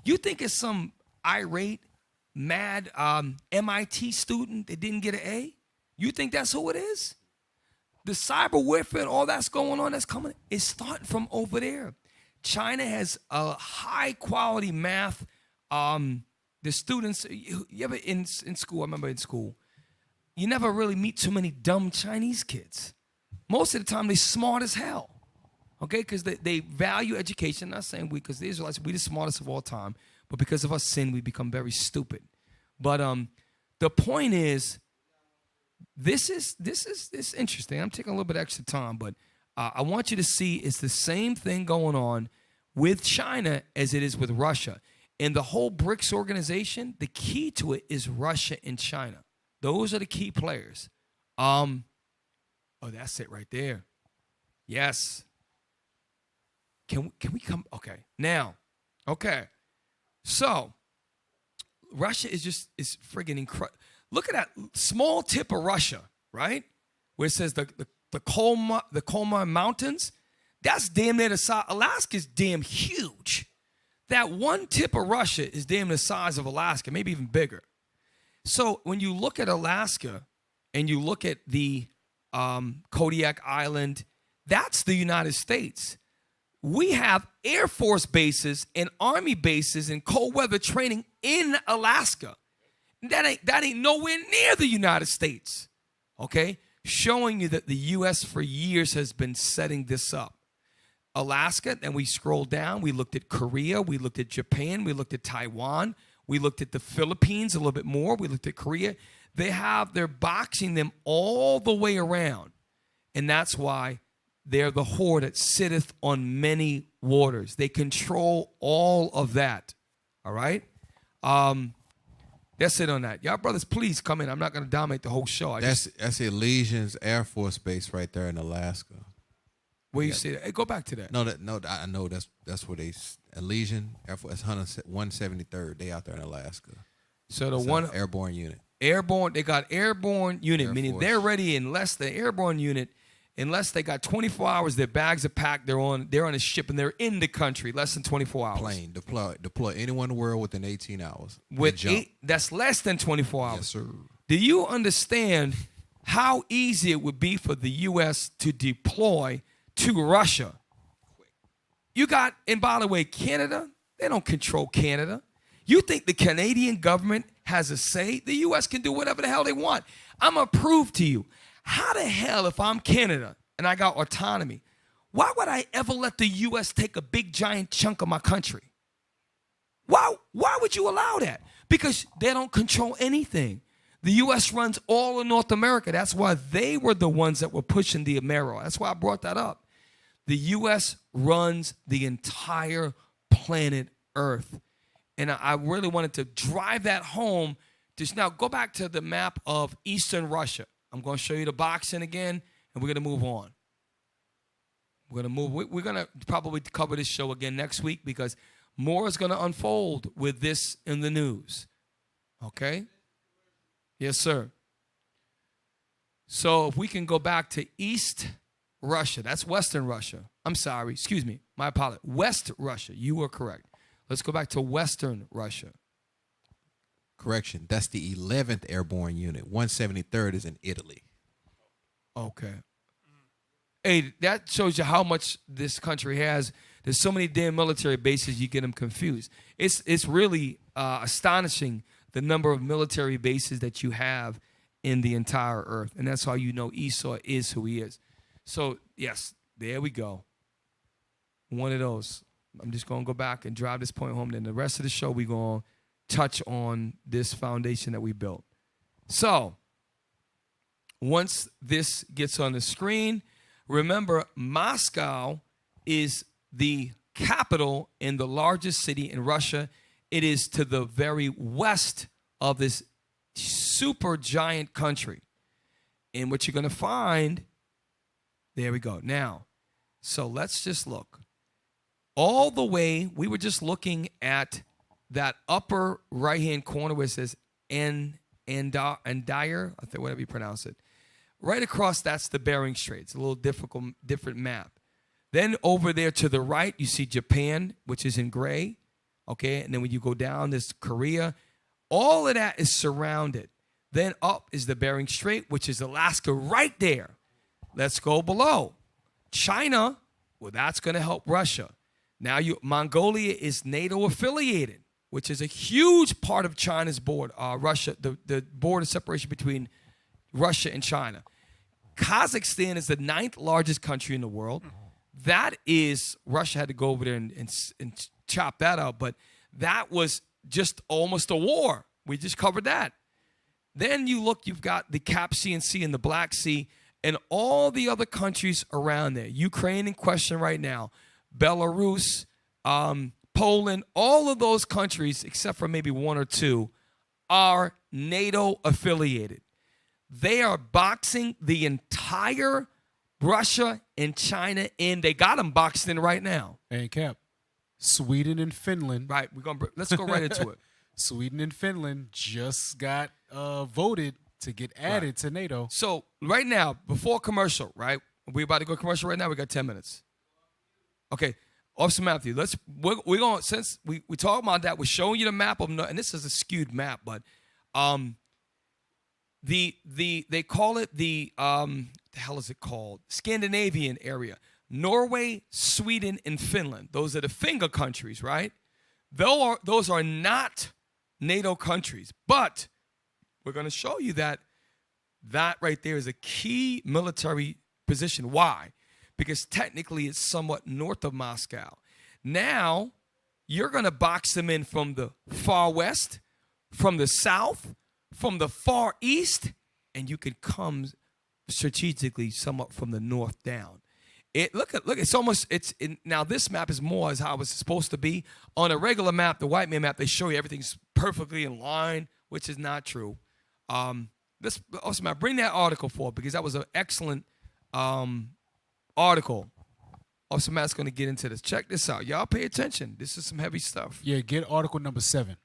You think it's some irate, mad MIT student that didn't get an A? You think that's who it is? The cyber warfare and all that's going on, that's coming, is starting from over there. China has a high quality math. The students, you ever in school, I remember in school, you never really meet too many dumb Chinese kids. Most of the time, they're smart as hell. Okay, because they value education. I'm not saying we, because the Israelites, we the smartest of all time, but because of our sin, we become very stupid. But the point is, this is interesting. I'm taking a little bit extra time, but I want you to see it's the same thing going on with China as it is with Russia. And the whole BRICS organization, the key to it is Russia and China. Those are the key players. Oh, that's it right there. Yes. Can we come? Okay. Now, okay. So, Russia is friggin' incredible. Look at that small tip of Russia, right? Where it says the Koma Mountains. That's damn near the size. Alaska's damn huge. That one tip of Russia is damn the size of Alaska, maybe even bigger. So when you look at Alaska and you look at the Kodiak Island, that's the United States. We have Air Force bases and Army bases and cold weather training in Alaska. That ain't nowhere near the United States, okay? Showing you that the U.S. for years has been setting this up. Alaska, then we scroll down, we looked at Korea, we looked at Japan, we looked at Taiwan, we looked at the Philippines a little bit more, we looked at Korea. They're boxing them all the way around. And that's why they're the whore that sitteth on many waters. They control all of that, all right? That's it on that. Y'all brothers, please come in. I'm not going to dominate the whole show. That's Elysian's Air Force Base right there in Alaska. Where you see that? Hey, go back to that. No, I know that's where they Elysian Air Force 173rd. They out there in Alaska. So the one airborne unit. Airborne, they got airborne unit, Air meaning Force. they're ready unless the airborne unit, unless they got 24 hours, their bags are packed, they're on a ship and they're in the country less than 24 hours. Plane deploy anywhere in the world within 18 hours. With that's less than 24 hours. Yes, sir. Do you understand how easy it would be for the U.S. to deploy to Russia? You got, and by the way, Canada, They don't control Canada. You think the Canadian government has a say? The U.S. can do whatever the hell they want. I'm going to prove to you. How the hell, if I'm Canada and I got autonomy, why would I ever let the U.S. take a big, giant chunk of my country? Why would you allow that? Because they don't control anything. The U.S. runs all of North America. That's why they were the ones that were pushing the Amero. That's why I brought that up. The U.S. runs the entire planet Earth. And I really wanted to drive that home. Just now, go back to the map of Eastern Russia. I'm going to show you the boxing again, and we're going to move on. We're going to probably cover this show again next week because more is going to unfold with this in the news. Okay? Yes, sir. So if we can go back to East Russia, that's Western Russia. I'm sorry, excuse me, my apologies. West Russia, you were correct. Let's go back to Western Russia. Correction, that's the 11th Airborne Unit. 173rd is in Italy. Okay. Hey, that shows you how much this country has. There's so many damn military bases, you get them confused. It's really astonishing the number of military bases that you have in the entire earth. And that's how you know Esau is who he is. So, yes, there we go. One of those. I'm just going to go back and drive this point home. Then the rest of the show, we're going to touch on this foundation that we built. So, once this gets on the screen, remember, Moscow is the capital and the largest city in Russia. It is to the very west of this super giant country. And what you're going to find, there we go. Now, so let's just look. All the way, we were just looking at that upper right-hand corner where it says Andire, I think whatever you pronounce it. Right across, that's the Bering Strait. It's a little different map. Then over there to the right, you see Japan, which is in gray. Okay, and then when you go down, there's Korea. All of that is surrounded. Then up is the Bering Strait, which is Alaska right there. Let's go below. China, well, that's going to help Russia. Now, Mongolia is NATO affiliated, which is a huge part of China's border. Russia, the border separation between Russia and China. Kazakhstan is the 9th largest country in the world. That is, Russia had to go over there and chop that out, but that was just almost a war. We just covered that. Then you look, you've got the Caspian Sea and the Black Sea and all the other countries around there. Ukraine in question right now. Belarus, Poland, all of those countries, except for maybe one or two, are NATO affiliated. They are boxing the entire Russia and China in. They got them boxed in right now. And Cap, Sweden and Finland. Right, let's go right into it. Sweden and Finland just got voted to get added to NATO. So right now, before commercial, right? We're about to go commercial right now. We got 10 minutes. Okay, Officer Matthew, we're going, since we talk about that, we're showing you the map of, and this is a skewed map, but they call it the hell is it called? Scandinavian area. Norway, Sweden, and Finland. Those are the finger countries, right? Those are not NATO countries, but we're going to show you that right there is a key military position. Why? Because technically it's somewhat north of Moscow. Now, you're going to box them in from the far west, from the south, from the far east, and you can come strategically somewhat from the north down. Look, it's almost, now this map is more as how it's supposed to be. On a regular map, the Watchmen map, they show you everything's perfectly in line, which is not true. Also, Matt, bring that article forward because that was an excellent article. Also, Matt's going to get into this. Check this out. Y'all pay attention. This is some heavy stuff. Yeah, get article number 7.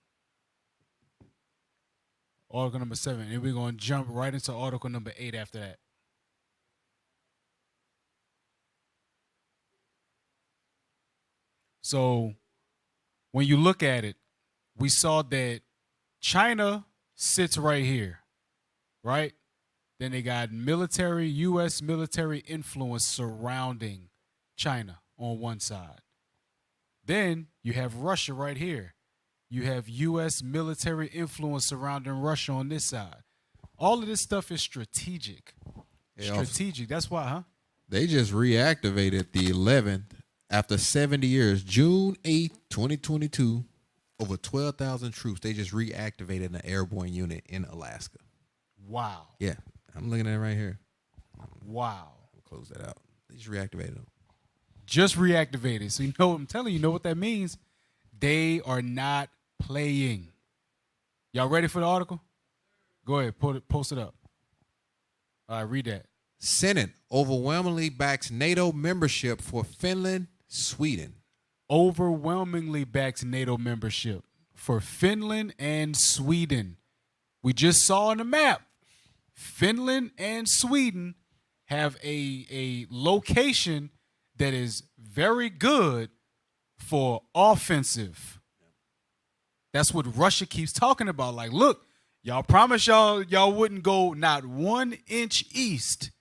Article number 7. And we're going to jump right into article number 8 after that. So when you look at it, we saw that China sits right here, right? Then they got U.S. military influence surrounding China on one side. Then you have Russia right here. You have U.S. military influence surrounding Russia on this side. All of this stuff is strategic. Strategic. That's why, huh? They just reactivated the 11th after 70 years, June 8th, 2022. Over 12,000 troops. They just reactivated an airborne unit in Alaska. Wow. Yeah, I'm looking at it right here. Wow. I'll close that out. They just reactivated them. Just reactivated. So you know what I'm telling you, know what that means? They are not playing. Y'all ready for the article? Go ahead, post it up. All right, read that. Senate overwhelmingly backs NATO membership for Finland, Sweden. Overwhelmingly backs NATO membership for Finland and Sweden. We just saw on the map, Finland and Sweden have a location that is very good for offensive. That's what Russia keeps talking about. Like, look, y'all promised y'all wouldn't go not 1 inch east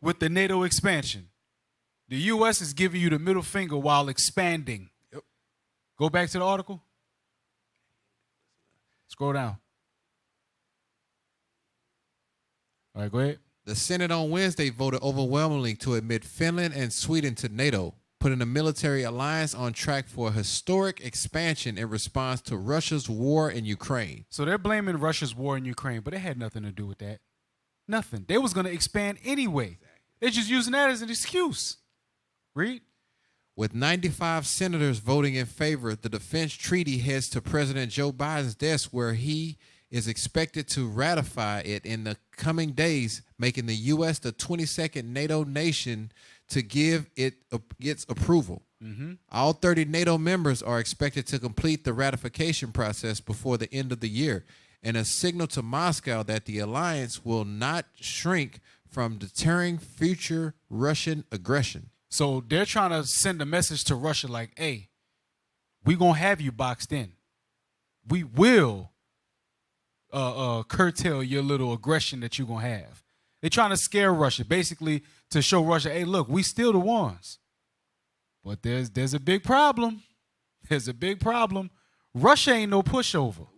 with the NATO expansion. The U.S. is giving you the middle finger while expanding. Yep. Go back to the article. Scroll down. All right, go ahead. The Senate on Wednesday voted overwhelmingly to admit Finland and Sweden to NATO, putting the military alliance on track for a historic expansion in response to Russia's war in Ukraine. So they're blaming Russia's war in Ukraine, but it had nothing to do with that. Nothing. They was going to expand anyway. They're just using that as an excuse. Read. With 95 senators voting in favor, the defense treaty heads to President Joe Biden's desk, where he is expected to ratify it in the coming days, making the U.S. the 22nd NATO nation to give it its approval. Mm-hmm. All 30 NATO members are expected to complete the ratification process before the end of the year, and a signal to Moscow that the alliance will not shrink from deterring future Russian aggression. So they're trying to send a message to Russia like, hey, we're going to have you boxed in. We will curtail your little aggression that you're going to have. They're trying to scare Russia, basically to show Russia, hey, look, we still the ones. But there's a big problem. There's a big problem. Russia ain't no pushover.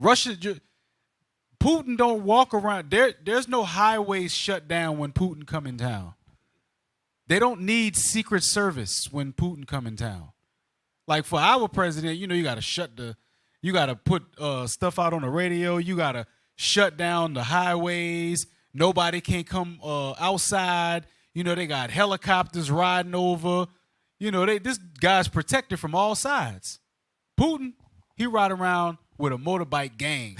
Putin don't walk around. There's no highways shut down when Putin come in town. They don't need Secret Service when Putin come in town. Like for our president, you got to put stuff out on the radio. You got to shut down the highways. Nobody can come outside. They got helicopters riding over. This guy's protected from all sides. Putin, he ride around with a motorbike gang.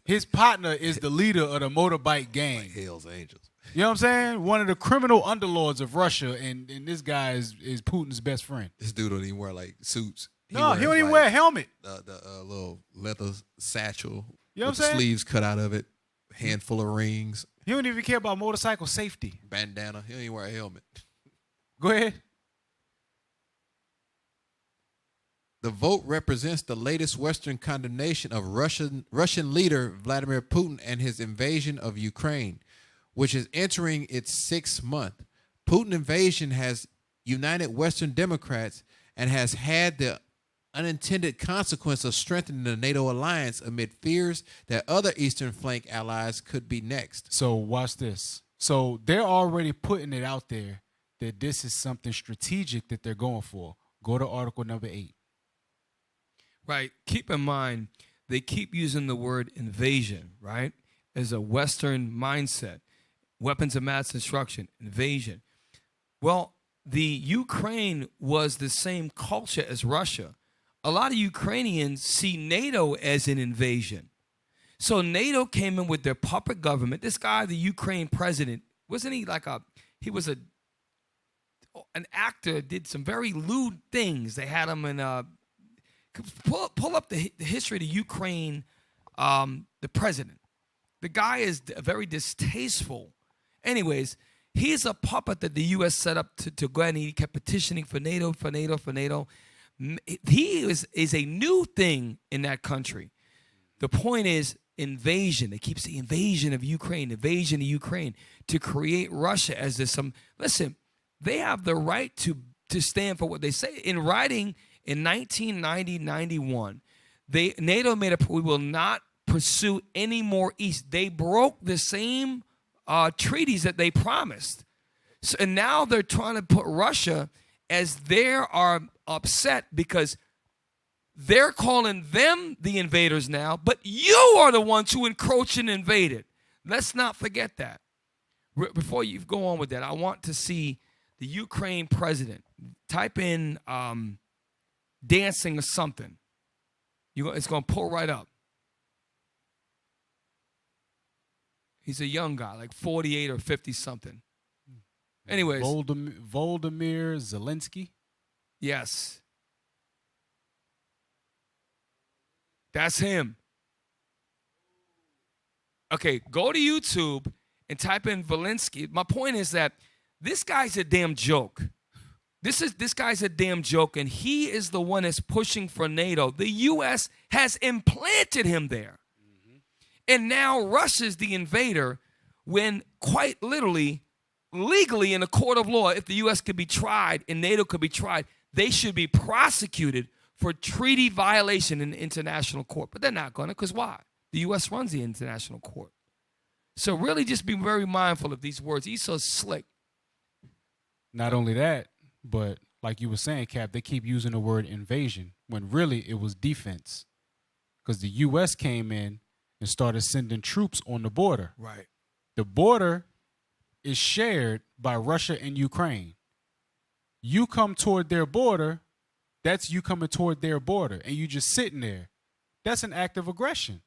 His partner is the leader of the motorbike gang. Like Hell's Angels. You know what I'm saying? One of the criminal underlords of Russia, and this guy is Putin's best friend. This dude don't even wear like suits. He don't even wear a helmet. The little leather satchel you know with what I'm the saying? sleeves cut out of it, handful of rings. He don't even care about motorcycle safety. Bandana. He don't even wear a helmet. Go ahead. The vote represents the latest Western condemnation of Russian leader Vladimir Putin and his invasion of Ukraine, which is entering its 6th month. Putin invasion has united Western Democrats and has had the unintended consequence of strengthening the NATO alliance amid fears that other Eastern flank allies could be next. So watch this. So they're already putting it out there that this is something strategic that they're going for. Go to article number 8. Right. Keep in mind, they keep using the word invasion, right, as a Western mindset. Weapons of mass destruction, invasion. Well, the Ukraine was the same culture as Russia. A lot of Ukrainians see NATO as an invasion. So NATO came in with their puppet government. This guy, the Ukraine president, wasn't he he was an actor, did some very lewd things. They had him in pull up the history of the Ukraine, the president. The guy is very distasteful. Anyways, he's a puppet that the U.S. set up to go ahead, and he kept petitioning for NATO. He is a new thing in that country. The point is invasion. They keep saying invasion of Ukraine to create Russia as this. Listen, they have the right to to stand for what they say. In writing in 1990-91, NATO made we will not pursue any more east. They broke the same treaties that they promised. So, and now they're trying to put Russia as they are upset because they're calling them the invaders now, but you are the ones who encroached and invaded. Let's not forget that. Before you go on with that, I want to see the Ukraine president. Type in dancing or something. It's going to pull right up. He's a young guy, like 48 or 50 something. Anyways. Volodymyr Zelensky? Yes. That's him. Okay, go to YouTube and type in Zelensky. My point is that this guy's a damn joke. This guy's a damn joke, and he is the one that's pushing for NATO. The U.S. has implanted him there. Mm-hmm. And now Russia's the invader when quite literally, legally in a court of law, if the U.S. could be tried and NATO could be tried, they should be prosecuted for treaty violation in the international court. But they're not going to, because why? The U.S. runs the international court. So really just be very mindful of these words. He's so slick. Not only that, but like you were saying, Cap, they keep using the word invasion when really it was defense. Because the U.S. came in and started sending troops on the border. Right. The border is shared by Russia and Ukraine. You come toward their border, that's you coming toward their border, and you just sitting there. That's an act of aggression.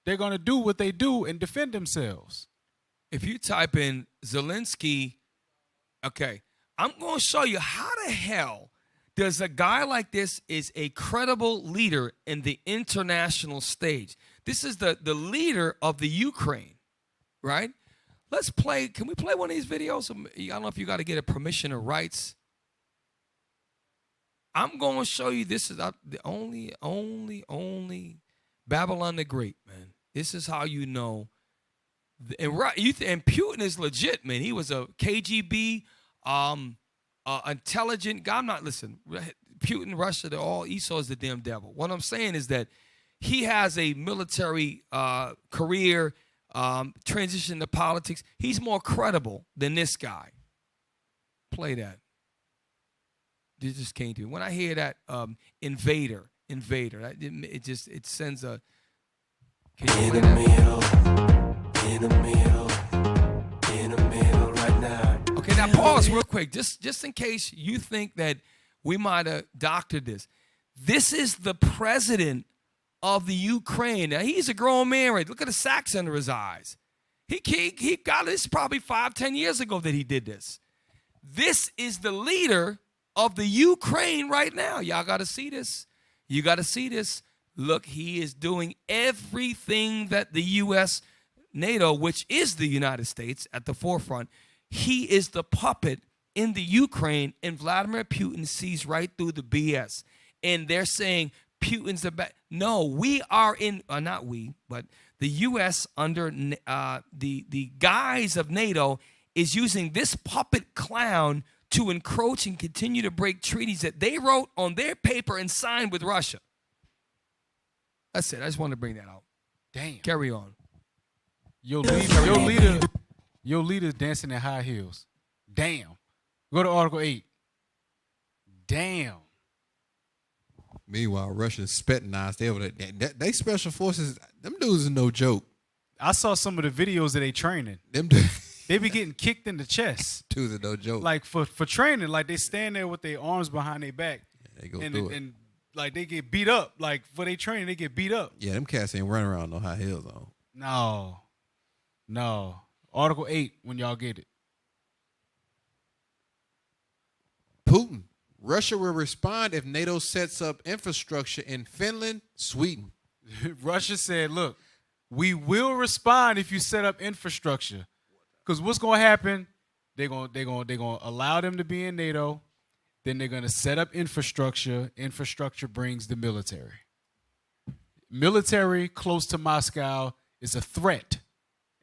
They're going to do what they do and defend themselves. If you type in Zelensky, okay, I'm going to show you how the hell does a guy like this is a credible leader in the international stage. This is the leader of the Ukraine, right? Let's play. Can we play one of these videos? I don't know if you got to get a permission or rights. I'm going to show you this is the only Babylon the Great, man. This is how you know. And Putin is legit, man. He was a KGB intelligent guy. Listen, Putin, Russia, Esau is the damn devil. What I'm saying is that he has a military career, transition to politics. He's more credible than this guy. Play that. It just came to me. When I hear that invader, it sends a. In the middle right now. Okay, now pause real quick, just in case you think that we might have doctored this. This is the president of the Ukraine. Now, he's a grown man, right? Look at the sacks under his eyes. He got this probably 5-10 years ago that he did this. This is the leader of the Ukraine right now. Y'all got to see this. You got to see this. Look, he is doing everything that the U.S., NATO, which is the United States at the forefront, he is the puppet in the Ukraine, and Vladimir Putin sees right through the BS. And they're saying Putin's the bad. No, we are in, not we, but the U.S. under the guise of NATO is using this puppet clown to encroach and continue to break treaties that they wrote on their paper and signed with Russia. That's it. I just wanted to bring that out. Damn. Carry on. Your leader's dancing in high heels. Damn. Go to Article 8. Damn. Meanwhile, Russians spetnazed. They special forces, them dudes is no joke. I saw some of the videos of they training. They be getting kicked in the chest. Dudes are no joke. Like for training, like they stand there with their arms behind their back. They go through it. And like they get beat up. Like for their training, they get beat up. Yeah, them cats ain't running around no high heels on. No. Article 8 when y'all get it. Putin. Russia will respond if NATO sets up infrastructure in Finland, Sweden. Russia said, look, we will respond if you set up infrastructure. Because what's going to happen, they're going to allow them to be in NATO. Then they're going to set up infrastructure. Infrastructure brings the military. Military close to Moscow is a threat,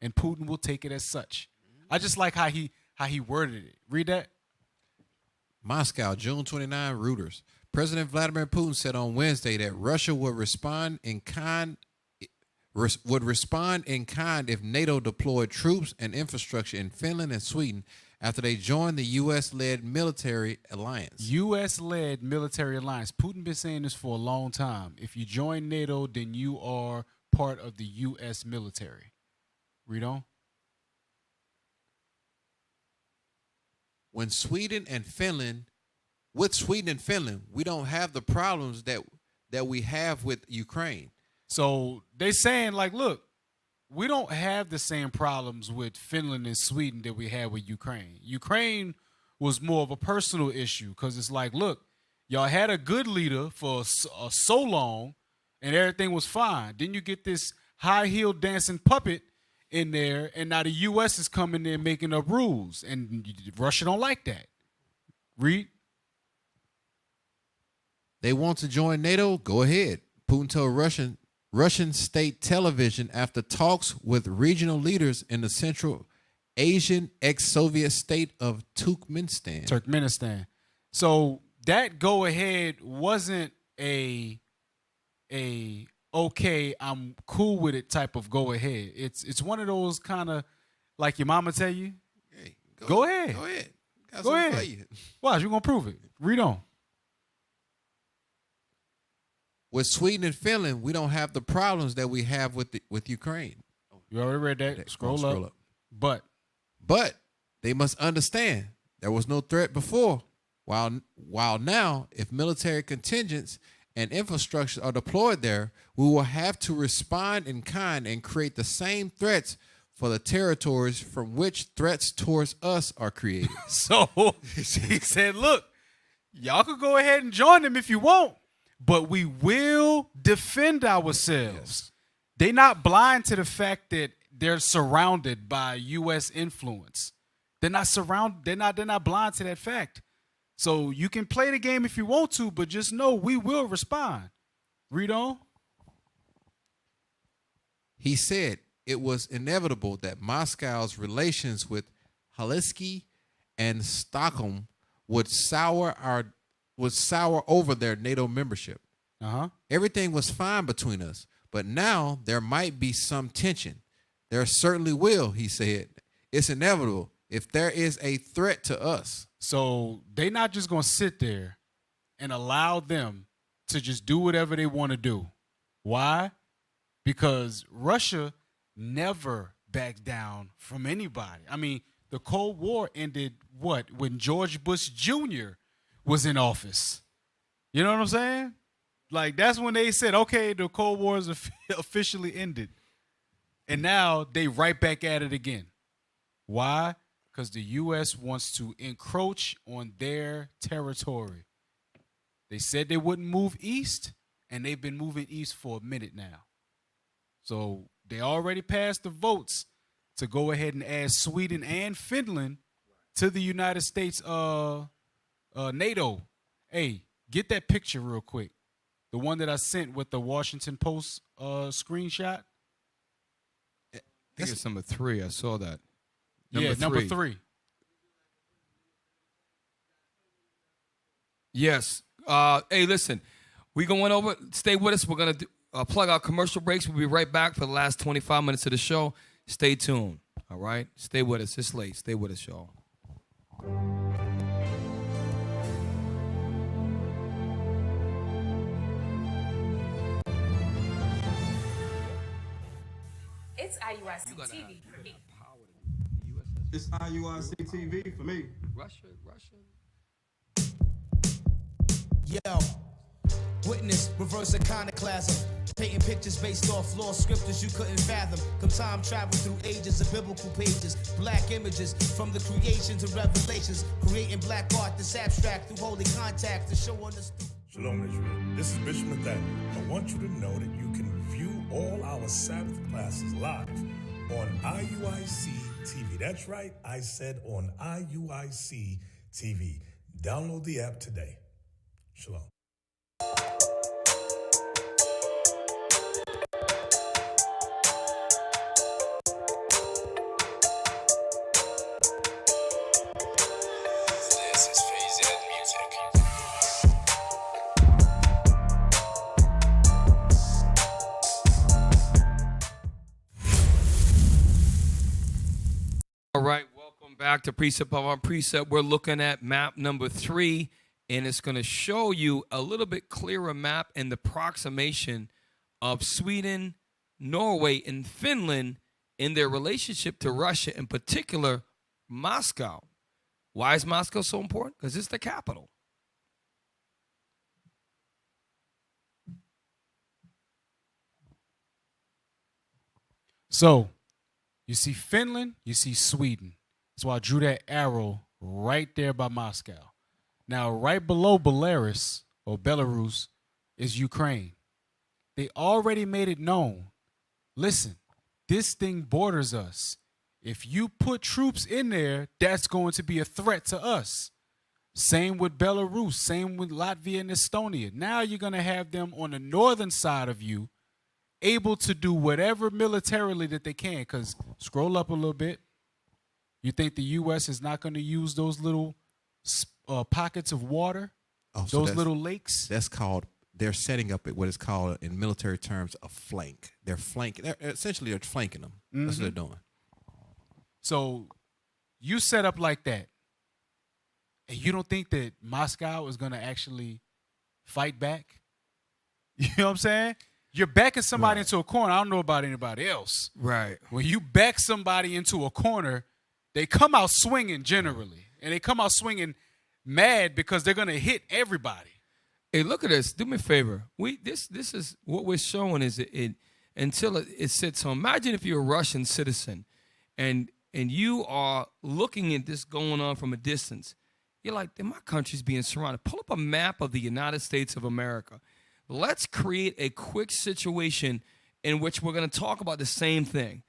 and Putin will take it as such. I just like how he worded it. Read that. Moscow, June 29, Reuters. President Vladimir Putin said on Wednesday that Russia would respond in kind if NATO deployed troops and infrastructure in Finland and Sweden after they joined the U.S.-led military alliance. U.S.-led military alliance. Putin been saying this for a long time. If you join NATO, then you are part of the U.S. military. Read on. With Sweden and Finland, we don't have the problems that we have with Ukraine. So they saying like, look, we don't have the same problems with Finland and Sweden that we had with Ukraine. Ukraine was more of a personal issue because it's like, look, y'all had a good leader for so long and everything was fine. Then you get this high-heeled dancing puppet in there, and now the U.S. is coming in making up rules, and Russia don't like that. Read. They want to join NATO? Go ahead. Putin told Russian state television after talks with regional leaders in the Central Asian ex-Soviet state of Turkmenistan. So that go ahead wasn't a okay, I'm cool with it type of go ahead. It's one of those kind of like your mama tell you. Hey, go ahead. Go ahead. Go ahead. Watch, you're gonna prove it. Read on. With Sweden and Finland, we don't have the problems that we have with Ukraine. You already read that. Scroll up. But they must understand there was no threat before. While now, if military contingents and infrastructure are deployed there, we will have to respond in kind and create the same threats for the territories from which threats towards us are created. So he said, look, y'all could go ahead and join them if you want, but we will defend ourselves. Yes. They're not blind to the fact that they're surrounded by U.S. influence. They're not blind to that fact. So you can play the game if you want to, but just know we will respond. Read on. He said it was inevitable that Moscow's relations with Helsinki and Stockholm would sour over their NATO membership. Everything was fine between us, but now there might be some tension. There certainly will, he said. It's inevitable if there is a threat to us. So they're not just going to sit there and allow them to just do whatever they want to do. Why? Because Russia never backed down from anybody. I mean, the Cold War ended when George Bush Jr. was in office. You know what I'm saying? Like, that's when they said, okay, the Cold War is officially ended. And now they right back at it again. Why? Because the U.S. wants to encroach on their territory. They said they wouldn't move east, and they've been moving east for a minute now. So they already passed the votes to go ahead and add Sweden and Finland to the United States NATO. Hey, get that picture real quick. The one that I sent with the Washington Post screenshot. I think it's number 3. I saw that. Number three. Yes. Hey, listen. We going over. Stay with us. We're going to plug our commercial breaks. We'll be right back for the last 25 minutes of the show. Stay tuned. All right? Stay with us. It's late. Stay with us, y'all. It's IUIC TV for me. It's IUIC TV for me. Russia. Yo, witness reverse iconoclasm, painting pictures based off lost scriptures you couldn't fathom. Come time travel through ages of biblical pages, black images from the creation to revelations, creating black art that's abstract through holy contact to show on the Shalom Israel. This is Bishop Nathaniel. I want you to know that you can view all our Sabbath classes live on IUIC TV. That's right, I said on IUIC TV. Download the app today. Shalom. This is Phase Ed back to precept of our precept. We're looking at map number 3, and it's going to show you a little bit clearer map and the approximation of Sweden, Norway, and Finland in their relationship to Russia, in particular, Moscow. Why is Moscow so important? Because it's the capital. So, you see Finland, you see Sweden. That's why I drew that arrow right there by Moscow. Now, right below Belarus, or Belarus, is Ukraine. They already made it known. Listen, this thing borders us. If you put troops in there, that's going to be a threat to us. Same with Belarus, same with Latvia and Estonia. Now you're going to have them on the northern side of you, able to do whatever militarily that they can. Because scroll up a little bit. You think the U.S. is not going to use those little pockets of water, those little lakes? That's called, they're setting up what is called in military terms a flank. They're flanking. Essentially, they're flanking them. Mm-hmm. That's what they're doing. So you set up like that, and you don't think that Moscow is going to actually fight back? You know what I'm saying? You're backing somebody into a corner. I don't know about anybody else. Right. When you back somebody into a corner, they come out swinging generally, and they come out swinging mad because they're going to hit everybody. Hey, look at this. Do me a favor. This is what we're showing is until it sits on. Imagine if you're a Russian citizen, and you are looking at this going on from a distance. You're like, my country's being surrounded. Pull up a map of the United States of America. Let's create a quick situation in which we're going to talk about the same thing.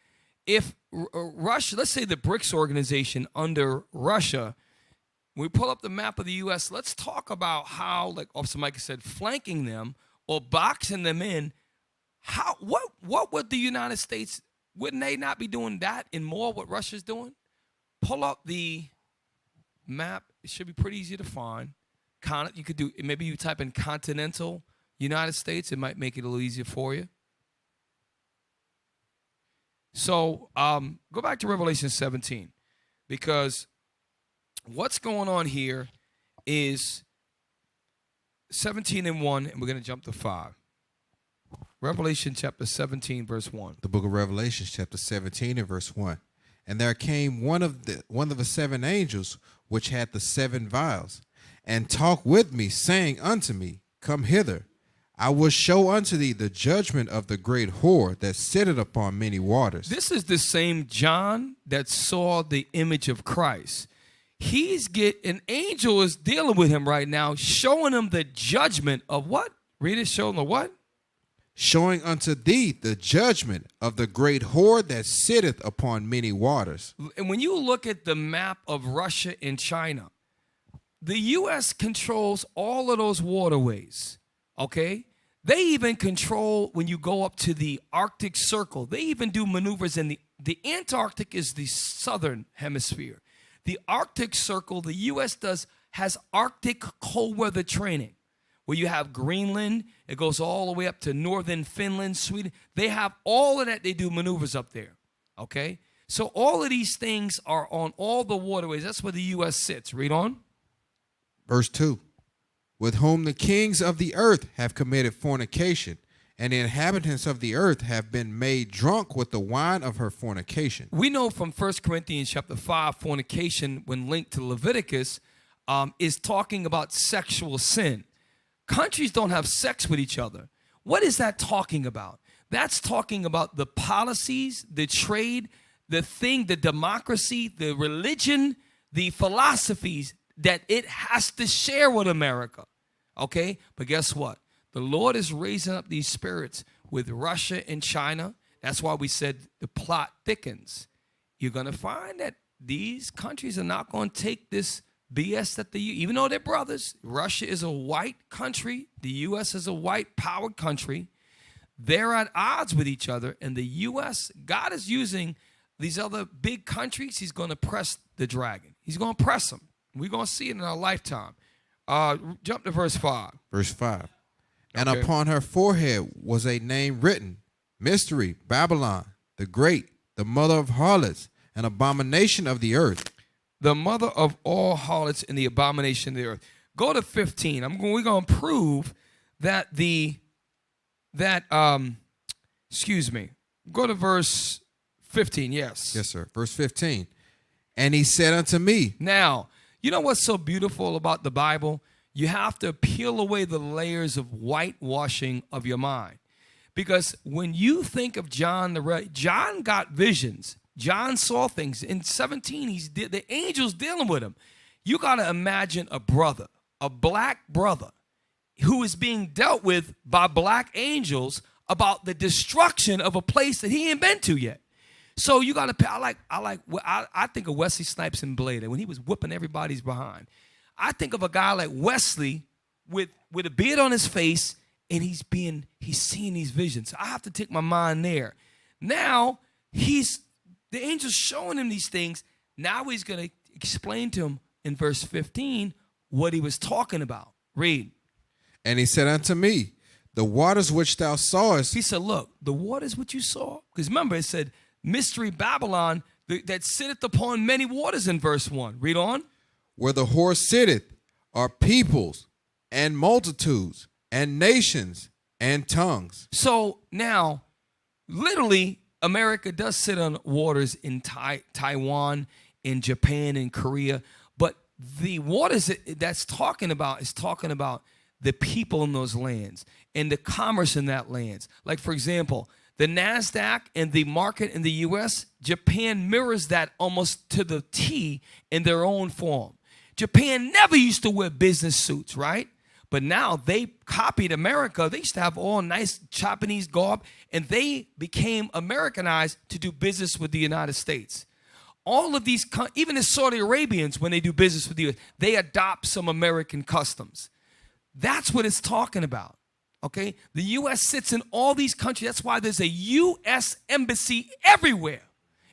If Russia, let's say the BRICS organization under Russia, we pull up the map of the U.S., let's talk about how, like Officer Mike said, flanking them or boxing them in. What would the United States, wouldn't they not be doing that and more what Russia's doing? Pull up the map. It should be pretty easy to find. You could do, maybe you type in continental United States. It might make it a little easier for you. So go back to Revelation 17, because what's going on here is 17 and 1, and we're going to jump to 5. Revelation chapter 17, verse 1. The book of Revelation, chapter 17 and verse 1. And there came one of the 7 angels, which had the 7 vials, and talked with me, saying unto me, Come hither. I will show unto thee the judgment of the great whore that sitteth upon many waters. This is the same John that saw the image of Christ. An angel is dealing with him right now, showing him the judgment of what? Read it, showing the what? Showing unto thee the judgment of the great whore that sitteth upon many waters. And when you look at the map of Russia and China, the U.S. controls all of those waterways, okay? They even control, when you go up to the Arctic Circle, they even do maneuvers in the Antarctic is the southern hemisphere. The Arctic Circle, the U.S. has Arctic cold weather training, where you have Greenland. It goes all the way up to northern Finland, Sweden. They have all of that. They do maneuvers up there, okay? So all of these things are on all the waterways. That's where the U.S. sits. Read on. Verse 2. With whom the kings of the earth have committed fornication, and the inhabitants of the earth have been made drunk with the wine of her fornication. We know from 1 Corinthians chapter 5, fornication, when linked to Leviticus, is talking about sexual sin. Countries don't have sex with each other. What is that talking about? That's talking about the policies, the trade, the democracy, the religion, the philosophies that it has to share with America. Okay? But guess what? The Lord is raising up these spirits with Russia and China. That's why we said the plot thickens. You're going to find that these countries are not going to take this BS that even though they're brothers. Russia is a white country. The U.S. is a white powered country. They're at odds with each other. And the U.S., God is using these other big countries. He's going to press the dragon. He's going to press them. We're going to see it in our lifetime. Jump to verse 5. Verse 5. And Okay. upon her forehead was a name written, Mystery, Babylon, the Great, the mother of harlots, an abomination of the earth. the mother of all harlots and the abomination of the earth. Go to 15. We're going to prove that excuse me. Go to verse 15, yes. Yes, sir. Verse 15. And he said unto me. Now, you know what's so beautiful about the Bible? You have to peel away the layers of whitewashing of your mind. Because when you think of John John got visions. John saw things. In 17, the angels dealing with him. You got to imagine a brother, a black brother, who is being dealt with by black angels about the destruction of a place that he ain't been to yet. So you got to. I think of Wesley Snipes in Blade when he was whooping everybody's behind. I think of a guy like Wesley with a beard on his face, and he's seeing these visions. I have to take my mind there. Now the angel's showing him these things. Now he's going to explain to him in verse 15 what he was talking about. Read. And he said unto me, the waters which thou sawest. He said, look, the waters which you saw. Because remember, it said, mystery Babylon that sitteth upon many waters in verse 1. Read on. Where the whore sitteth are peoples and multitudes and nations and tongues. So now, literally, America does sit on waters in Taiwan, in Japan, in Korea. But the waters that's talking about is talking about the people in those lands and the commerce in that lands. Like, for example, the NASDAQ and the market in the U.S., Japan mirrors that almost to the T in their own form. Japan never used to wear business suits, right? But now they copied America. They used to have all nice Japanese garb, and they became Americanized to do business with the United States. All of these, even the Saudi Arabians, when they do business with the U.S., they adopt some American customs. That's what it's talking about, okay? The U.S. sits in all these countries. That's why there's a U.S. embassy everywhere,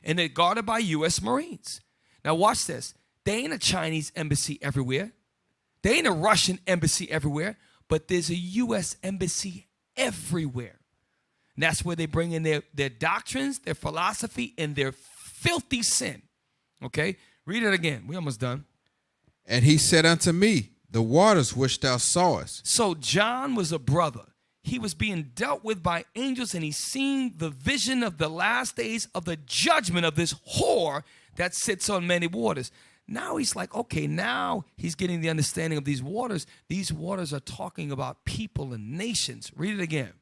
and they're guarded by U.S. Marines. Now watch this. They ain't a Chinese embassy everywhere. They ain't a Russian embassy everywhere, but there's a U.S. embassy everywhere. And that's where they bring in their doctrines, their philosophy, and their filthy sin. Okay? Read it again. We almost done. And he said unto me, the waters which thou sawest. So John was a brother. He was being dealt with by angels, and he's seeing the vision of the last days of the judgment of this whore that sits on many waters. Now he's like, okay, now he's getting the understanding of these waters. These waters are talking about people and nations. Read it again.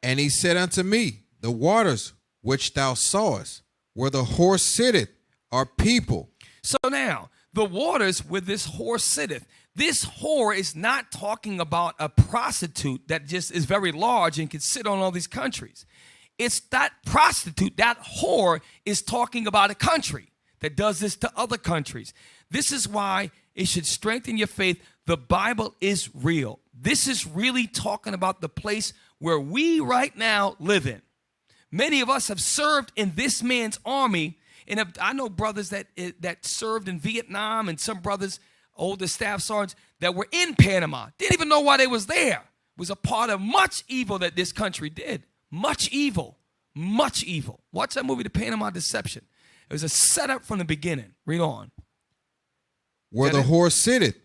And he said unto me, the waters which thou sawest, where the whore sitteth, are people. So now, the waters where this whore sitteth. This whore is not talking about a prostitute that just is very large and can sit on all these countries. It's that prostitute, that whore is talking about a country that does this to other countries. This is why it should strengthen your faith. The Bible is real. This is really talking about the place where we right now live in. Many of us have served in this man's army, and I know brothers that served in Vietnam, and some brothers, older staff sergeants, that were in Panama. Didn't even know why they was there. It was a part of much evil that this country did. Much evil. Much evil. Watch that movie, The Panama Deception. It was a setup from the beginning. Read on. Where the whore sitteth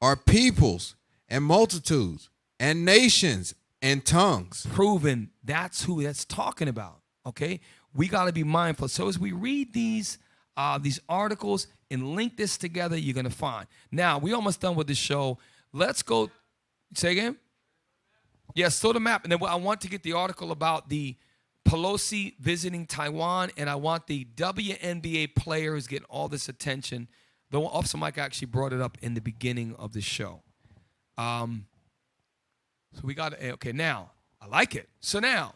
are peoples and multitudes and nations and tongues. Proven that's who that's talking about. Okay? We got to be mindful. So as we read these articles and link this together, you're going to find. Now, we almost done with the show. Let's go. Say again? Yes, so the map. And then I want to get the article about the Pelosi visiting Taiwan, and I want the WNBA player who's getting all this attention. The Officer Mike actually brought it up in the beginning of the show. So we got to, okay, now, I like it. So now,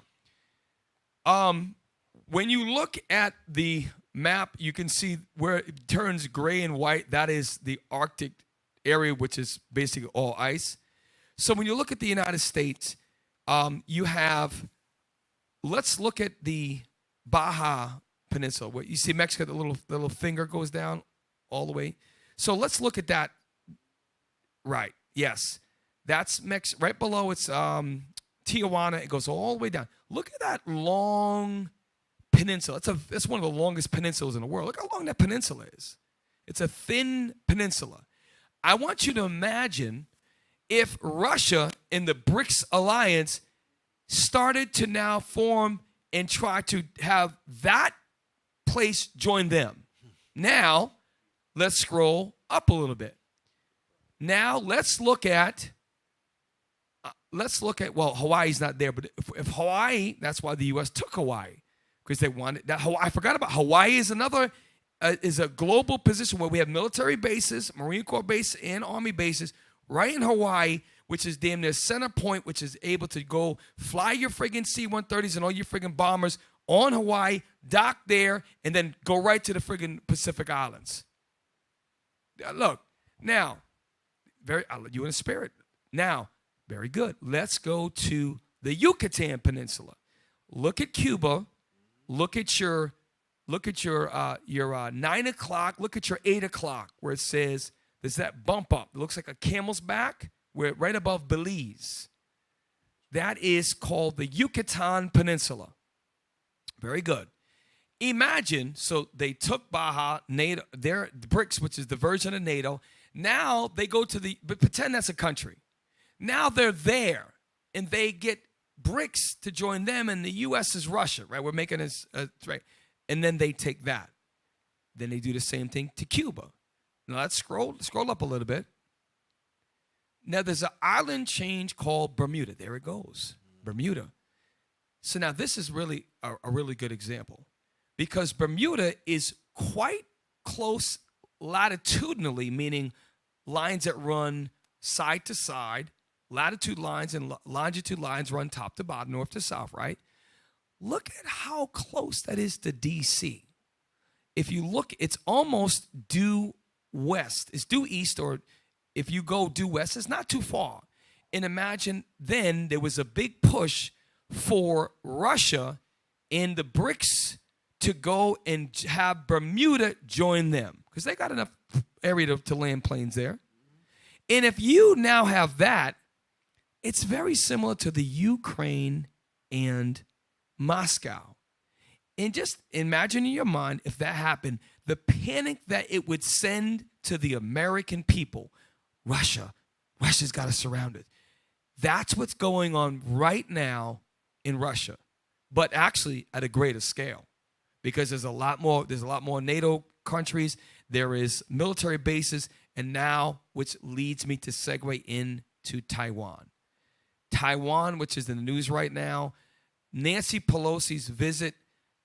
when you look at the map, you can see where it turns gray and white. That is the Arctic area, which is basically all ice. So when you look at the United States, you have, let's look at the Baja Peninsula. Where you see Mexico, the little finger goes down all the way. So let's look at that. Right, yes. That's right below it's Tijuana. It goes all the way down. Look at that long peninsula. That's one of the longest peninsulas in the world. Look how long that peninsula is. It's a thin peninsula. I want you to imagine if Russia in the BRICS alliance started to now form and try to have that place join them. Now, let's scroll up a little bit. Now, let's look at, well, Hawaii's not there, but if Hawaii, that's why the U.S. took Hawaii, because they wanted that. I forgot about Hawaii is another, is a global position where we have military bases, Marine Corps bases, and Army bases right in Hawaii, which is damn near center point, which is able to go fly your friggin' C-130s and all your friggin' bombers on Hawaii, dock there, and then go right to the friggin' Pacific Islands. Look, now, I'll let you in the spirit. Now, very good. Let's go to the Yucatan Peninsula. Look at Cuba. Look at your 9 o'clock. Look at your 8 o'clock where it says there's that bump up. It looks like a camel's back. We're right above Belize. That is called the Yucatan Peninsula. Very good. Imagine, so they took Baja, NATO, their BRICS, which is the version of NATO. Now they go to but pretend that's a country. Now they're there, and they get BRICS to join them, and the U.S. is Russia, right? We're making this, right? And then they take that. Then they do the same thing to Cuba. Now let's scroll up a little bit. Now there's an island chain called Bermuda. There it goes, Bermuda. So now this is really a really good example, because Bermuda is quite close latitudinally, meaning lines that run side to side, latitude lines and longitude lines run top to bottom, north to south, right? Look at how close that is to D.C. If you look, it's almost due west. It's due east, or if you go due west, it's not too far. And imagine then there was a big push for Russia and the BRICS to go and have Bermuda join them, because they got enough area to land planes there. And if you now have that, it's very similar to the Ukraine and Moscow. And just imagine in your mind, if that happened, the panic that it would send to the American people. Russia's got us surrounded. That's what's going on right now in Russia, but actually at a greater scale, because there's a lot more NATO countries, there is military bases, and now, which leads me to segue into Taiwan. Taiwan, which is in the news right now, Nancy Pelosi's visit.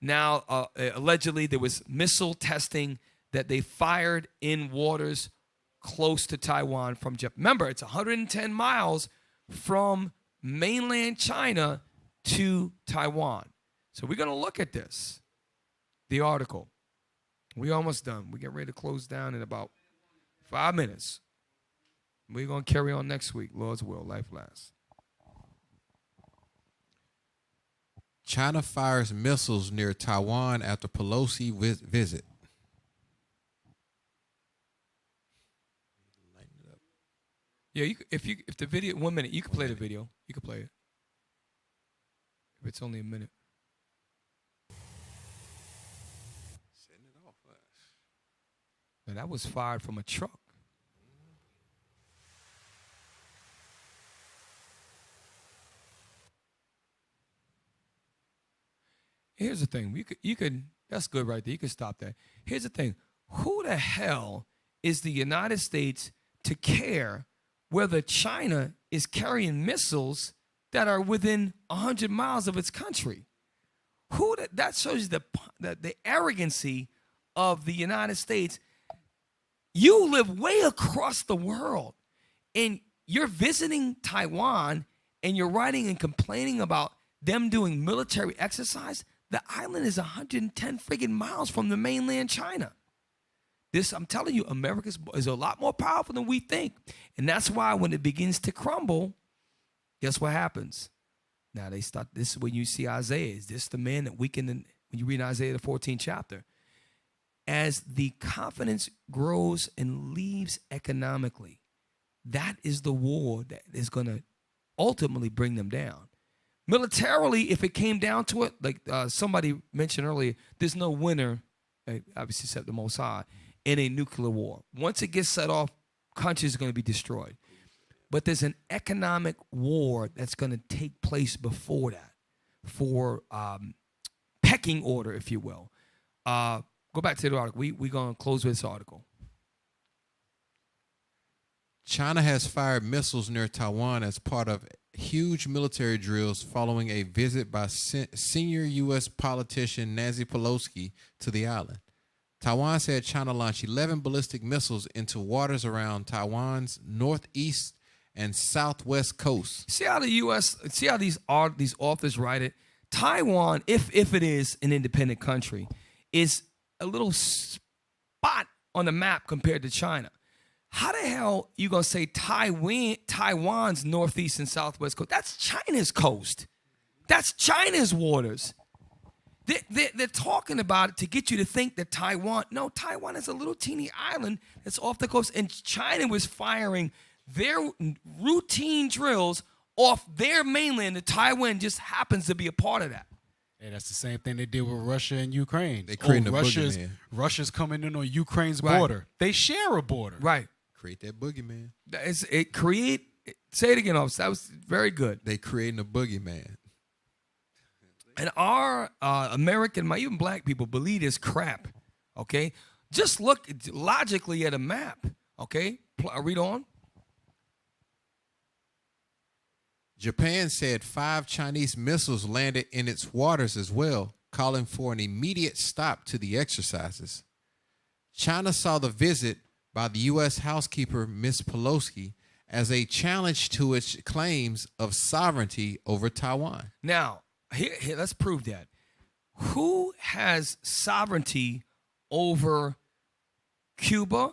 Now, allegedly, there was missile testing that they fired in waters close to Taiwan from Japan. Remember, it's 110 miles from mainland China to Taiwan. So we're going to look at this, the article. We're almost done. We get ready to close down in about 5 minutes. We're going to carry on next week. Lord's will, life lasts. China fires missiles near Taiwan after Pelosi visit. Yeah, if the video, 1 minute, you can play the video. You can play it. If it's only a minute. Setting it off us. And that was fired from a truck. Here's the thing. You could that's good right there. You can stop that. Here's the thing. Who the hell is the United States to care whether China is carrying missiles that are within 100 miles of its country? That shows you the arrogancy of the United States. You live way across the world, and you're visiting Taiwan, and you're writing and complaining about them doing military exercise. The island is 110 friggin' miles from the mainland China. I'm telling you, America is a lot more powerful than we think. And that's why when it begins to crumble, guess what happens? Now they start, this is when you see Isaiah. Is this the man that weakened, when you read Isaiah, the 14th chapter? As the confidence grows and leaves economically, that is the war that is going to ultimately bring them down. Militarily, if it came down to it, like somebody mentioned earlier, there's no winner, obviously except the Most High. in a nuclear war. Once it gets set off, countries are going to be destroyed. But there's an economic war that's going to take place before that for pecking order, if you will. Go back to the article. We're going to close with this article. China has fired missiles near Taiwan as part of huge military drills following a visit by senior U.S. politician Nancy Pelosi to the island. Taiwan said China launched 11 ballistic missiles into waters around Taiwan's northeast and southwest coast. See how the U.S. See how these authors write it. Taiwan, if it is an independent country, is a little spot on the map compared to China. How the hell you gonna say Taiwan's northeast and southwest coast? That's China's coast. That's China's waters. They're talking about it to get you to think that Taiwan. No, Taiwan is a little teeny island that's off the coast, and China was firing their routine drills off their mainland. And Taiwan just happens to be a part of that. Hey, that's the same thing they did with Russia and Ukraine. They creating a boogeyman. Russia's coming in on Ukraine's border. They share a border. Right. Create that boogeyman. Say it again, officer. That was very good. They creating a boogeyman. And our American, even black people, believe this crap. Okay, just look logically at a map. Okay, read on. Japan said 5 Chinese missiles landed in its waters as well, calling for an immediate stop to the exercises. China saw the visit by the U.S. housekeeper, Ms. Pelosi, as a challenge to its claims of sovereignty over Taiwan. Now, here, let's prove that. Who has sovereignty over Cuba,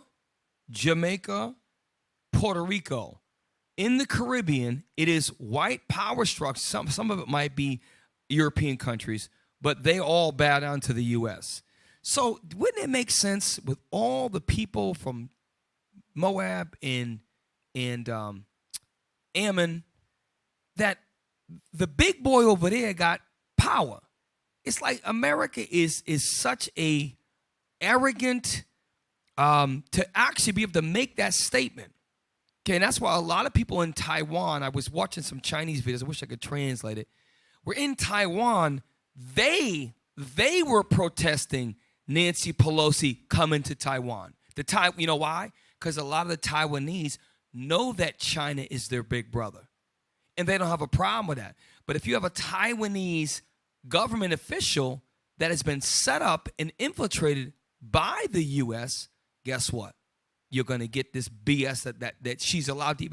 Jamaica, Puerto Rico? In the Caribbean, it is white power structure. Some of it might be European countries, but they all bow down to the U.S. So wouldn't it make sense with all the people from Moab and Ammon that the big boy over there got power? It's like America is such a arrogant to actually be able to make that statement. Okay, and that's why a lot of people in Taiwan, I was watching some Chinese videos, I wish I could translate it. We're in Taiwan, they were protesting Nancy Pelosi coming to Taiwan. You know why? Because a lot of the Taiwanese know that China is their big brother. And they don't have a problem with that. But if you have a Taiwanese government official that has been set up and infiltrated by the U.S., guess what? You're going to get this BS that she's allowed to.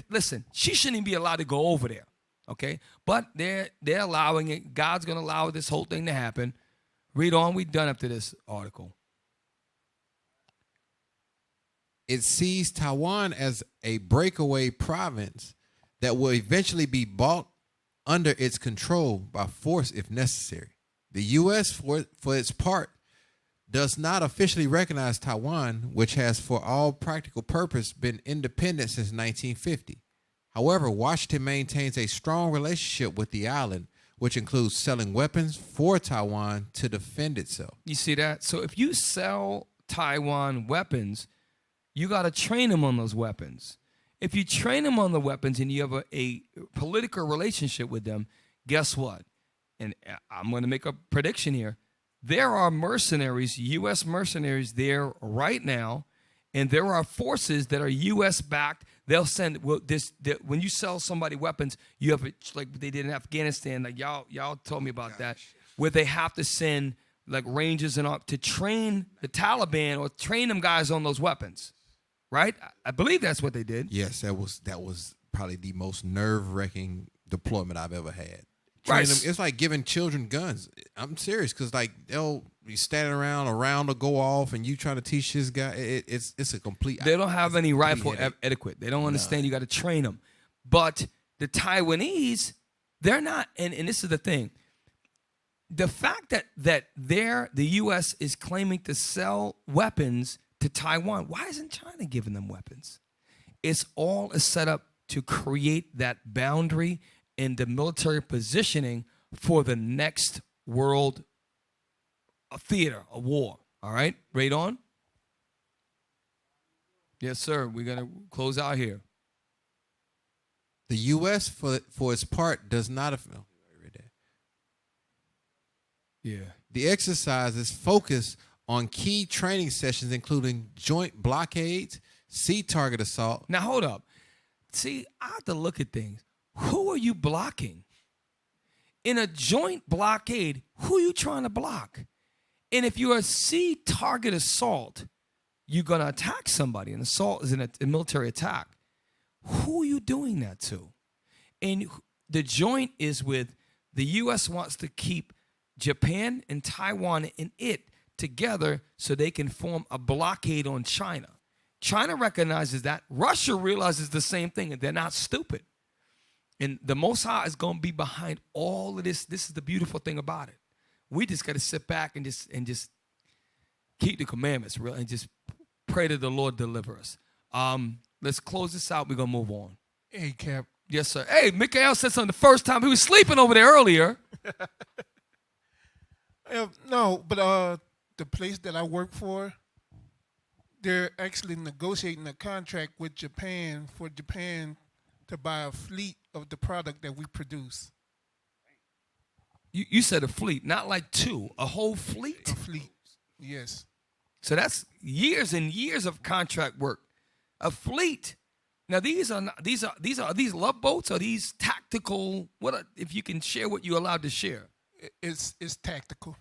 Listen, she shouldn't even be allowed to go over there, okay? But they're allowing it. God's going to allow this whole thing to happen. Read on. We're done up to this article. It sees Taiwan as a breakaway province that will eventually be brought under its control by force if necessary. The U.S., for its part, does not officially recognize Taiwan, which has for all practical purpose been independent since 1950. However, Washington maintains a strong relationship with the island, which includes selling weapons for Taiwan to defend itself. You see that? So if you sell Taiwan weapons, you got to train them on those weapons. If you train them on the weapons and you have a political relationship with them, guess what? And I'm going to make a prediction here. There are mercenaries, U.S. mercenaries there right now, and there are forces that are U.S.-backed. They'll send when you sell somebody weapons, you have it like they did in Afghanistan. Like y'all told me about that, where they have to send like rangers and all to train the Taliban or train them guys on those weapons, right? I believe that's what they did. Yes, that was probably the most nerve-wracking deployment I've ever had. Right. Them, it's like giving children guns. I'm serious, because like they'll be standing around, a round will go off, and you trying to teach this guy. It's a complete. They don't have any rifle etiquette. They don't understand. You got to train them. But the Taiwanese, they're not. And this is the thing. The fact that the U.S. is claiming to sell weapons to Taiwan, why isn't China giving them weapons? It's all a setup to create that boundary and the military positioning for the next world theater, a war. All right, read on. Yes, sir. We're going to close out here. The U.S. for its part does not. Yeah. The exercise is focused on key training sessions, including joint blockades, sea target assault. Now, hold up. See, I have to look at things. Who are you blocking? In a joint blockade, who are you trying to block? And if you're a sea target assault, you're going to attack somebody. An assault is a military attack. Who are you doing that to? And the joint is with the U.S. wants to keep Japan and Taiwan and it together so they can form a blockade on China. China recognizes that. Russia realizes the same thing, and they're not stupid. And the Most High is going to be behind all of this. This is the beautiful thing about it. We just got to sit back and just keep the commandments, really, and just pray that the Lord deliver us. Let's close this out. We're going to move on. Hey, Cap. Yes, sir. Hey, Mikael said something the first time. He was sleeping over there earlier. No, but the place that I work for, they're actually negotiating a contract with Japan for Japan to buy a fleet of the product that we produce. You said a fleet, not like two, a whole fleet? A fleet, yes. So that's years and years of contract work. A fleet. Now these are these love boats, or these tactical? If you can share what you're allowed to share? It's tactical.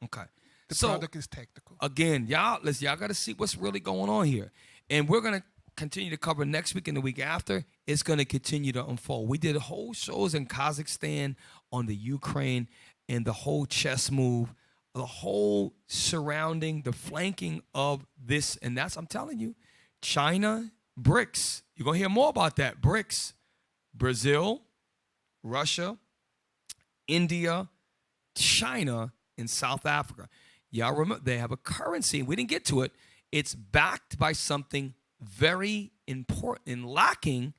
Okay. The product is tactical. Again, y'all got to see what's really going on here, and we're gonna continue to cover next week and the week after. It's gonna continue to unfold. We did whole shows in Kazakhstan, on the Ukraine, and the whole chess move, the whole surrounding, the flanking of this, and that's, I'm telling you, China, BRICS. You're going to hear more about that. BRICS, Brazil, Russia, India, China, and South Africa. Y'all remember, they have a currency. We didn't get to it. It's backed by something very important and lacking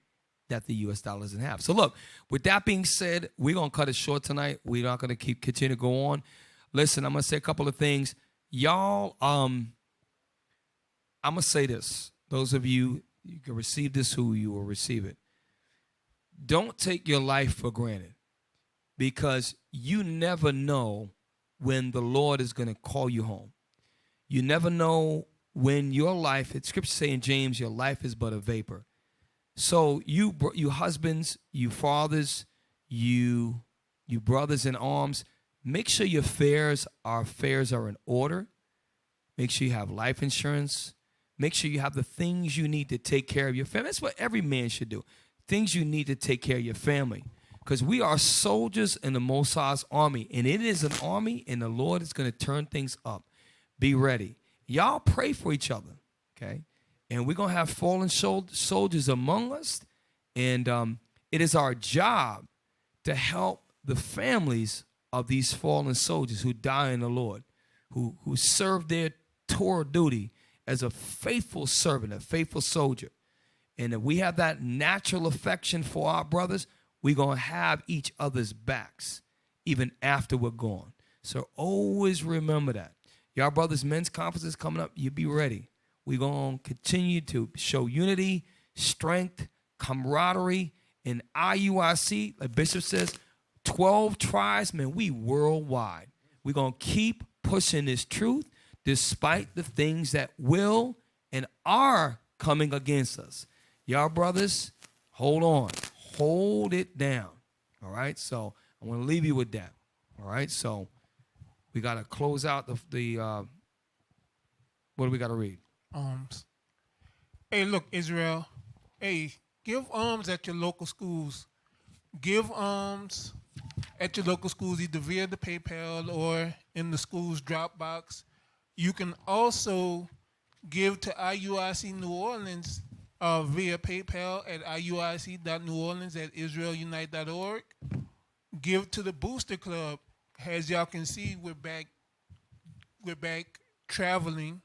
that the U.S. dollar doesn't have. So look, with that being said, we're going to cut it short tonight. We're not going to continue to go on. Listen, I'm going to say a couple of things. Y'all, I'm going to say this. Those of you can receive this, who you will receive it. Don't take your life for granted, because you never know when the Lord is going to call you home. You never know when your life, it's scripture saying in James, your life is but a vapor. So you husbands, you fathers, you brothers in arms, make sure your affairs are in order. Make sure you have life insurance. Make sure you have the things you need to take care of your family. That's what every man should do. Things you need to take care of your family. Because we are soldiers in the Most High's army. And it is an army, and the Lord is going to turn things up. Be ready. Y'all pray for each other, okay? And we're going to have fallen soldiers among us. And it is our job to help the families of these fallen soldiers who die in the Lord, who serve their Torah duty as a faithful servant, a faithful soldier. And if we have that natural affection for our brothers, we're going to have each other's backs even after we're gone. So always remember that. Y'all brothers, men's conference is coming up. You be ready. We're going to continue to show unity, strength, camaraderie. In IUIC, like Bishop says, 12 tribes, man, we worldwide. We're going to keep pushing this truth despite the things that will and are coming against us. Y'all brothers, hold on. Hold it down. All right? So I want to leave you with that. All right? So we got to close out the what do we got to read? Alms. Hey, look, Israel. Hey, give alms at your local schools. Give alms at your local schools, either via the PayPal or in the school's Dropbox. You can also give to IUIC New Orleans via PayPal at iuic.neworleans@israelunite.org. Give to the Booster Club. As y'all can see, we're back traveling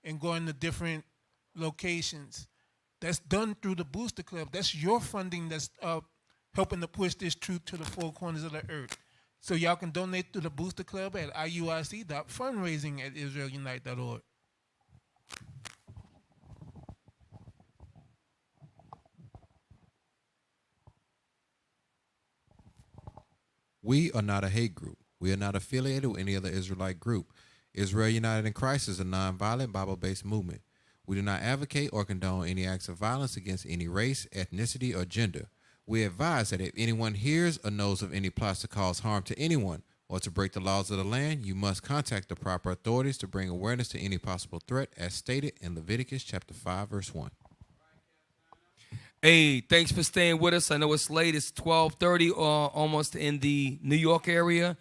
and going to different locations. That's done through the Booster Club. That's your funding that's helping to push this truth to the four corners of the earth. So y'all can donate to the Booster Club at iuic.fundraising@israelunite.org. We are not a hate group. We are not affiliated with any other Israelite group. Israel United in Christ is a nonviolent, Bible-based movement. We do not advocate or condone any acts of violence against any race, ethnicity, or gender. We advise that if anyone hears or knows of any plots to cause harm to anyone or to break the laws of the land, you must contact the proper authorities to bring awareness to any possible threat as stated in Leviticus chapter 5, verse 1. Hey, thanks for staying with us. I know it's late. It's 12:30, almost in the New York area.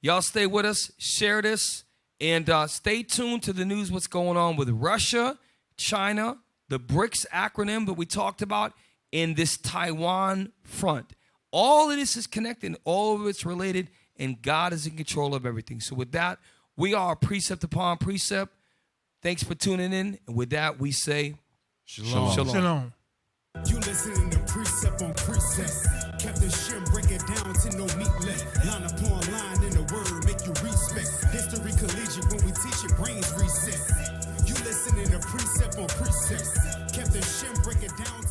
Y'all stay with us, share this, and stay tuned to the news, what's going on with Russia, China, the BRICS acronym that we talked about, in this Taiwan front. All of this is connected, all of it's related, and God is in control of everything. So with that, we are precept upon precept. Thanks for tuning in. And with that, we say Shalom. Shalom. Shalom. You listening to precept on precept. Kept the shim, break it down to no meat left. Line upon line in the word, make you respect. History collegiate, when we teach it, brains reset. You listening to precept on precept. Kept the shim, break it down